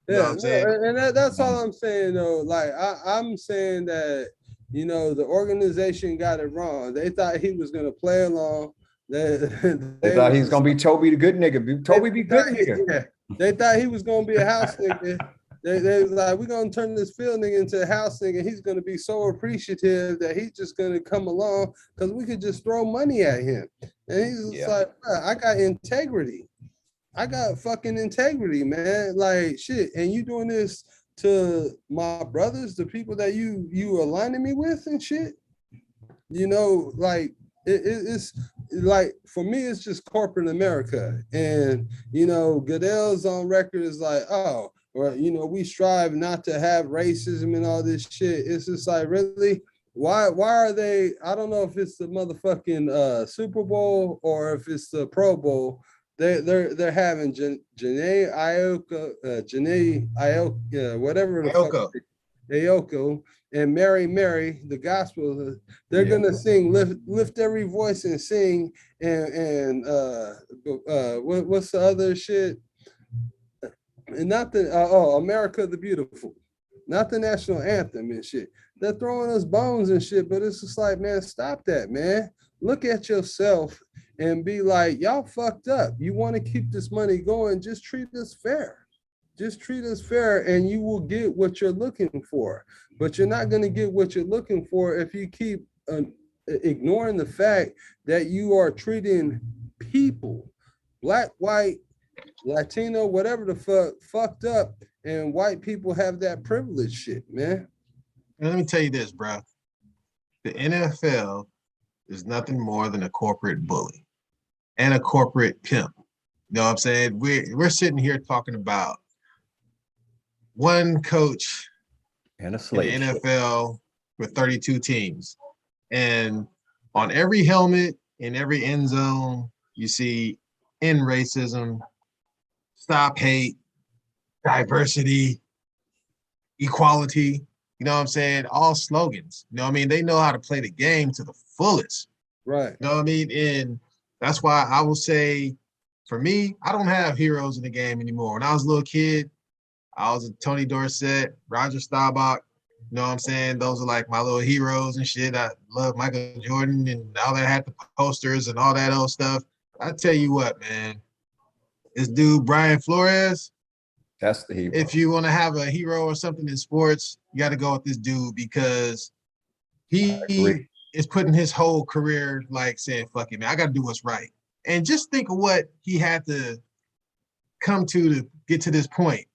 You know what I'm saying? And that's all I'm saying though. Like I'm saying that, you know, the organization got it wrong. They thought he was gonna play along. They thought he was gonna be Toby the good nigga. Toby be good nigga. Yeah. They thought he was gonna be a house nigga. They was like, we're gonna turn this field nigga into a house nigga. He's gonna be so appreciative that he's just gonna come along because we could just throw money at him. And he's just like, I got integrity. I got fucking integrity, man. Like shit. And you doing this to my brothers, the people that you aligning me with and shit. You know, like it's like for me, it's just corporate America. And you know, Goodell's on record is like, oh, or you know, we strive not to have racism and all this shit. It's just like, really? Why are they? I don't know if it's the motherfucking Super Bowl or if it's the Pro Bowl. They're having Janae Ioka, whatever the fuck, Ayoko. Ayoko, and Mary, the gospel. They're gonna sing, lift every voice and sing, and what's the other shit? And not the America the Beautiful, not the national anthem and shit. They're throwing us bones and shit, but it's just like, man, stop that, man. Look at yourself and be like, y'all fucked up. You want to keep this money going, just treat us fair. Just treat us fair and you will get what you're looking for. But you're not going to get what you're looking for if you keep ignoring the fact that you are treating people, black, white, Latino, whatever the fuck, fucked up, and white people have that privilege shit, man. And let me tell you this, bro. The NFL is nothing more than a corporate bully and a corporate pimp. You know what I'm saying? We're sitting here talking about one coach And a slave in the ship. NFL with 32 teams. And on every helmet, in every end zone, you see end racism, stop hate, diversity, equality. You know what I'm saying? All slogans. You know what I mean? They know how to play the game to the fullest. Right. You know what I mean? And that's why I will say, for me, I don't have heroes in the game anymore. When I was a little kid, I was a Tony Dorsett, Roger Staubach. You know what I'm saying? Those are like my little heroes and shit. I love Michael Jordan and all that, had the posters and all that old stuff. I tell you what, man, this dude, Brian Flores, That's the hero. if you want to have a hero or something in sports, you got to go with this dude because he is putting his whole career like saying, fuck it, man, I got to do what's right. And just think of what he had to come to get to this point.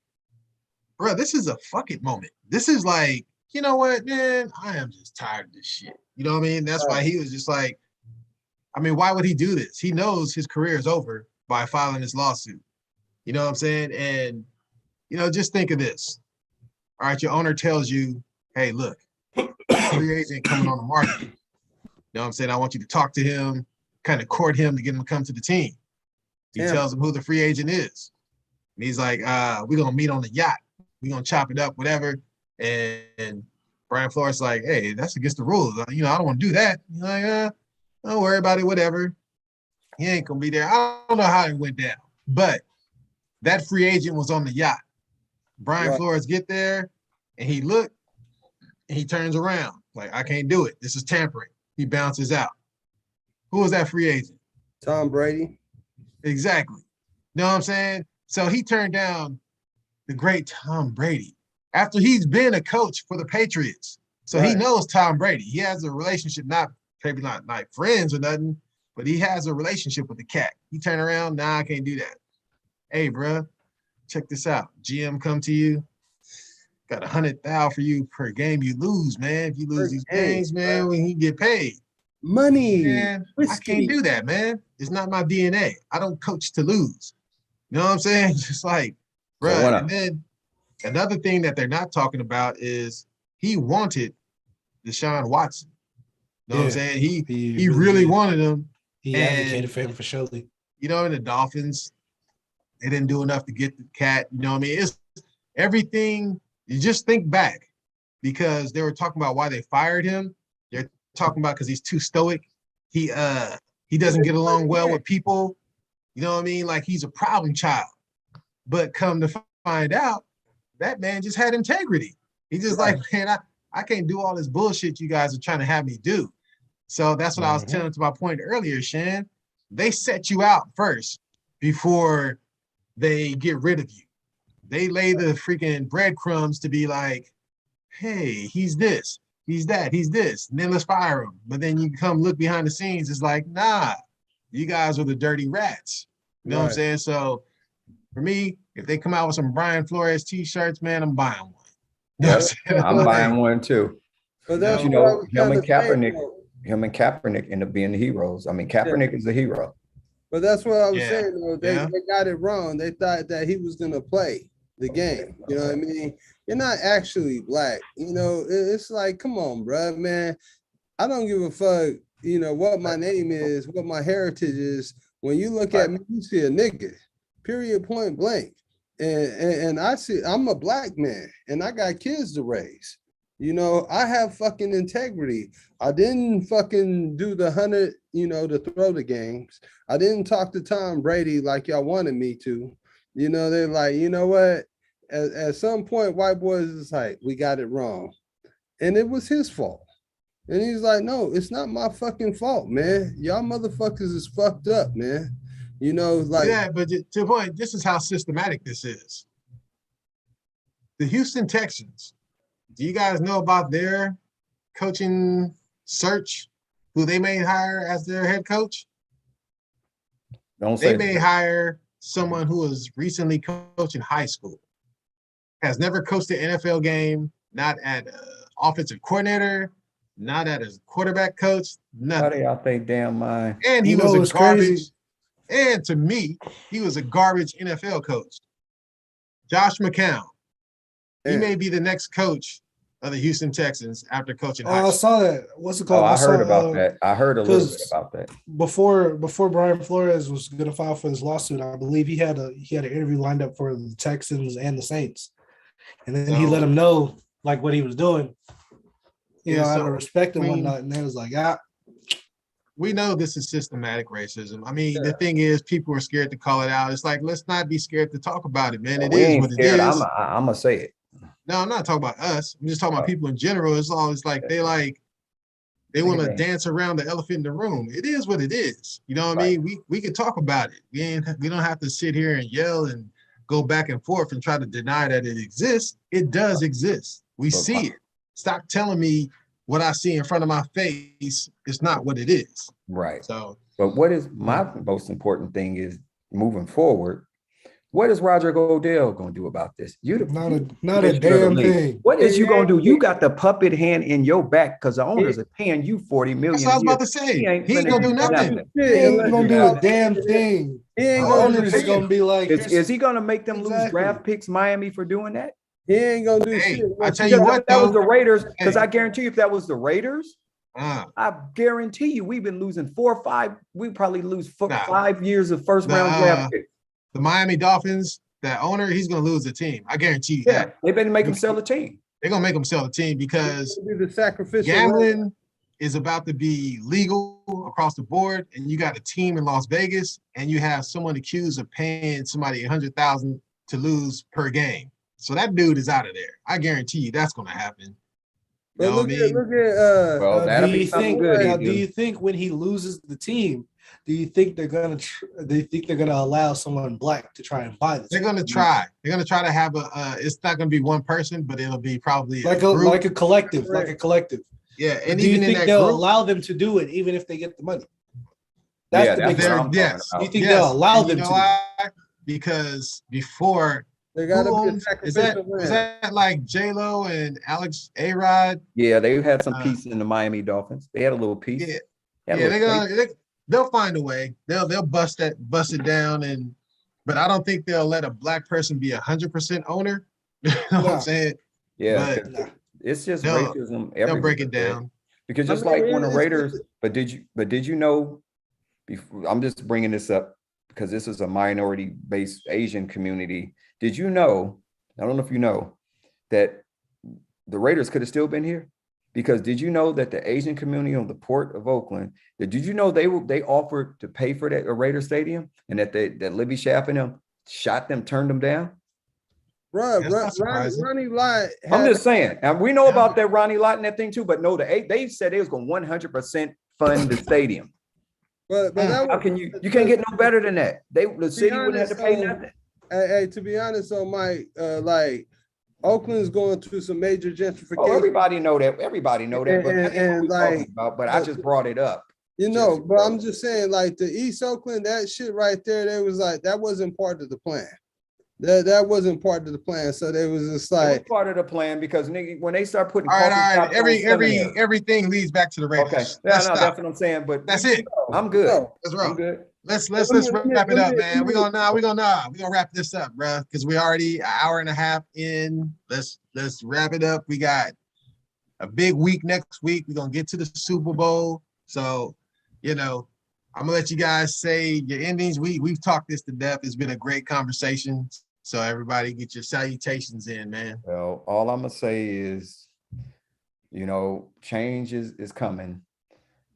Bro, this is a fuck it moment. This is like, you know what, man, I am just tired of this shit. You know what I mean? That's why he was just like, I mean, why would he do this? He knows his career is over by filing this lawsuit. You know what I'm saying? And, you know, just think of this. All right, your owner tells you, hey, look, free agent coming on the market. You know what I'm saying? I want you to talk to him, kind of court him to get him to come to the team. He tells him who the free agent is. And he's like, we're going to meet on the yacht. We're going to chop it up, whatever. And Brian Flores like, hey, that's against the rules. You know, I don't want to do that. He's like, don't worry about it, whatever. He ain't going to be there. I don't know how it went down. But that free agent was on the yacht. Brian Flores get there, and he looked, and he turns around. Like, I can't do it. This is tampering. He bounces out. Who was that free agent? Tom Brady. Exactly. You know what I'm saying? So he turned down the great Tom Brady after he's been a coach for the Patriots. So he knows Tom Brady. He has a relationship, maybe not like friends or nothing, but he has a relationship with the cat. He turned around, nah, I can't do that. Hey, bro, check this out. GM come to you, got $100,000 for you per game you lose, man. If you lose these games, man, when he get paid. Money. Man, I can't do that, man. It's not my DNA. I don't coach to lose. You know what I'm saying? Just like, bro. And then another thing that they're not talking about is he wanted Deshaun Watson. You know what I'm saying? He really wanted him. He advocated for him for surely. You know, and the Dolphins, they didn't do enough to get the cat. You know what I mean? It's everything. You just think back because they were talking about why they fired him. They're talking about because he's too stoic. He doesn't get along well with people. You know what I mean? Like he's a problem child. But come to find out, that man just had integrity. He just like, man, I can't do all this bullshit you guys are trying to have me do. So that's what I was telling to my point earlier, Shan. They set you out first before they get rid of you. They lay the freaking breadcrumbs to be like, hey, he's this, he's that, he's this, and then let's fire him. But then you come look behind the scenes, it's like, nah, you guys are the dirty rats. You know what I'm saying? So for me, if they come out with some Brian Flores t-shirts, man, I'm buying one. You know what I'm saying? I'm buying one too. But that's you know, him and Kaepernick. him and Kaepernick end up being the heroes. I mean, Kaepernick is a hero. But that's what I was Yeah. saying, though. They got it wrong. They thought that he was gonna play the game. You know what I mean? You're not actually black. You know, it's like, come on, bro, man. I don't give a fuck, you know, what my name is, what my heritage is. When you look at me, you see a nigga, period, point blank. And I see I'm a black man and I got kids to raise. You know, I have fucking integrity. I didn't fucking do the 100, you know, to throw the games. I didn't talk to Tom Brady like y'all wanted me to. You know, they're like, you know what? At some point, white boys is like, we got it wrong. And it was his fault. And he's like, no, it's not my fucking fault, man. Y'all motherfuckers is fucked up, man. You know, like. Yeah, but to the point, this is how systematic this is. The Houston Texans, do you guys know about their coaching search? Who they may hire as their head coach? They may hire someone who was recently coaching high school, has never coached an NFL game, not at offensive coordinator, not at a quarterback coach, nothing. How they out they damn mind? And he was a garbage. Crazy. And to me, he was a garbage NFL coach. Josh McCown. He may be the next coach of the Houston Texans after coaching. I saw that. What's it called? I heard about that. I heard a little bit about that. Before Brian Flores was going to file for this lawsuit, I believe he had an interview lined up for the Texans and the Saints, and then he let him know like what he was doing. You know, out of respect and whatnot, and they was like, we know this is systematic racism. I mean, the thing is, people are scared to call it out. It's like, let's not be scared to talk about it, man. It is what it is. I'm gonna say it. No, I'm not talking about us. I'm just talking about people in general. It's always like they want to dance around the elephant in the room. It is what it is. You know what I mean? We can talk about it. We don't have to sit here and yell and go back and forth and try to deny that it exists. It does exist. We see it. Stop telling me what I see in front of my face is not what it is. Right. So, but what is my most important thing is moving forward. What is Roger Goodell going to do about this? Not a damn thing. What is you going to do? You got the puppet hand in your back because the owners are paying you $40 million. That's what I was about to say. He ain't going to do nothing. He ain't going to do a damn thing. He ain't going to be like. Is he going to make them lose draft picks, Miami, for doing that? He ain't going to do shit. I tell you what, that was the Raiders, because I guarantee you if that was the Raiders, I guarantee you we've been losing 4 or 5. We probably lose 5 years of first round draft picks. The Miami Dolphins, that owner, he's going to lose the team. I guarantee you that. They better make him sell the team. They're going to make him sell the team because the sacrificial gambling is about to be legal across the board, and you got a team in Las Vegas, and you have someone accused of paying somebody $100,000 to lose per game. So that dude is out of there. I guarantee you that's going to happen. But look at that'll be something good. Do you think when he loses the team, do you think they're gonna allow someone black to try and buy this? They're gonna try. They're gonna try to have it's not gonna be one person, but it'll be probably like a collective. Yeah, and do you even think they'll allow them to do it even if they get the money? That's the big question. Yes. Do you think they'll allow them to? Why? Because before. They gotta be a sacrificial is that like J-Lo and Alex A-Rod? Yeah, they had some piece in the Miami Dolphins. They had a little piece. They'll find a way. They'll bust it down, but I don't think they'll let a black person be 100% owner. You know what I'm saying? Yeah, it's just racism. They'll break it down because just like when the Raiders. But did you know? I'm just bringing this up because this is a minority-based Asian community. Did you know? I don't know if you know that the Raiders could have still been here. Because did you know that the Asian community on the port of Oakland, did you know they offered to pay for that Raider Stadium and that Libby Schaff and them shot them, turned them down? Ronnie Lott. I'm just saying. And we know about that Ronnie Lott and that thing too, but no, they said they was going to 100% fund the stadium. But how can you can't get no better than that? The city wouldn't have to pay nothing. Hey, to be honest, though, Mike, Oakland's going through some major gentrification. Oh, everybody know that. But I just brought it up. But I'm just saying, like the East Oakland, that shit right there, they was like that wasn't part of the plan. That wasn't part of the plan. So they was just It was like, part of the plan because nigga, when they start putting All right, coffee all right. shops on seminary. Everything leads back to the Raiders. Okay, yeah, Let's no, stop. that's what I'm saying. But That's it. I'm good. no. Let's I'm roll. good. Let's Let me- wrap it let up, me- man. let me- We're gonna wrap this up, bro, because we already an hour and a half in. Let's wrap it up. We got a big week next week. We're gonna get to the Super Bowl. So, you know, I'm gonna let you guys say your endings. We've talked this to death. It's been a great conversation. So everybody get your salutations in, man. Well, all I'm gonna say is, change is coming,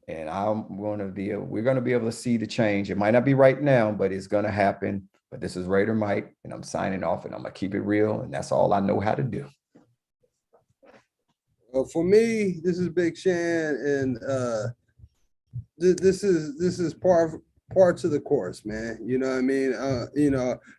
and we're gonna be able to see the change. It might not be right now, but it's gonna happen. But this is Raider Mike, and I'm signing off, and I'm gonna keep it real, and that's all I know how to do. For me, this is Big Shann, and this is parts of the course, man. You know what I mean?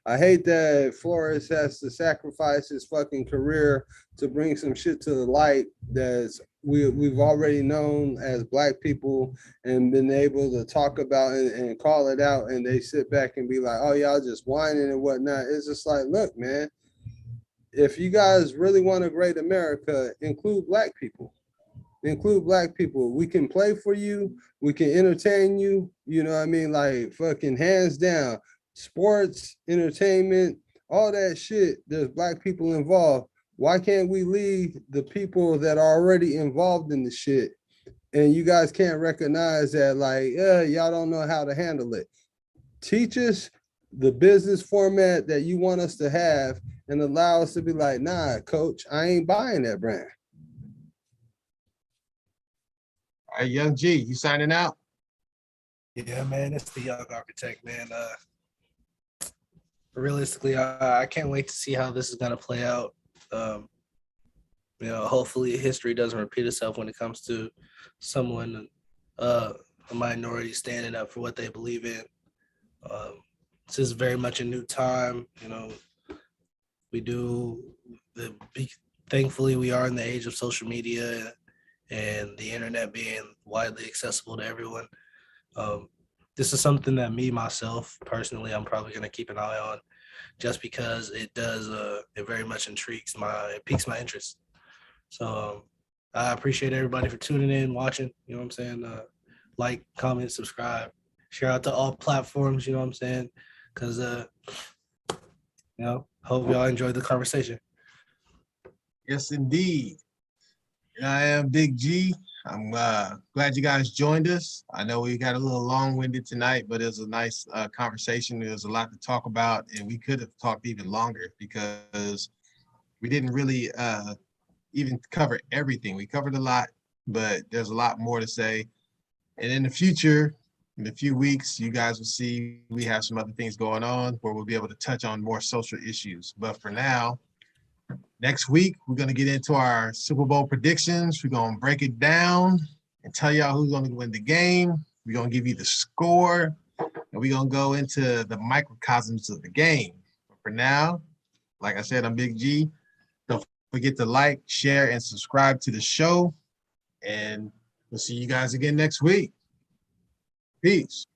I hate that Flores has to sacrifice his fucking career to bring some shit to the light that's we've already known as Black people and been able to talk about and call it out, and they sit back and be like, oh, y'all just whining and whatnot. It's just like, look, man, if you guys really want a great America, include Black people. Include Black people. We can play for you. We can entertain you. You know what I mean? Like fucking hands down. Sports, entertainment, all that shit. There's Black people involved. Why can't we lead the people that are already involved in the shit? And you guys can't recognize that, like, y'all don't know how to handle it. Teach us the business format that you want us to have and allow us to be like, nah, coach, I ain't buying that brand. All right, Young G, you signing out? Yeah, man, it's the young architect, man. Realistically, I can't wait to see how this is gonna play out. Hopefully history doesn't repeat itself when it comes to someone, a minority standing up for what they believe in. This is very much a new time. Thankfully, we are in the age of social media and the internet being widely accessible to everyone. This is something that myself, personally, I'm probably going to keep an eye on just because it very much it piques my interest. So I appreciate everybody for tuning in, watching, you know what I'm saying? Like, comment, subscribe, share out to all platforms, you know what I'm saying? Because, hope y'all enjoyed the conversation. Yes, indeed. I am Big G. I'm glad you guys joined us. I know we got a little long-winded tonight, but it was a nice conversation. There was a lot to talk about, and we could have talked even longer because we didn't really even cover everything. We covered a lot, but there's a lot more to say. And in the future, in a few weeks, you guys will see we have some other things going on where we'll be able to touch on more social issues. But for now, next week, we're going to get into our Super Bowl predictions. We're going to break it down and tell y'all who's going to win the game. We're going to give you the score, and we're going to go into the microcosms of the game. But for now, like I said, I'm Big G. Don't forget to like, share, and subscribe to the show. And we'll see you guys again next week. Peace.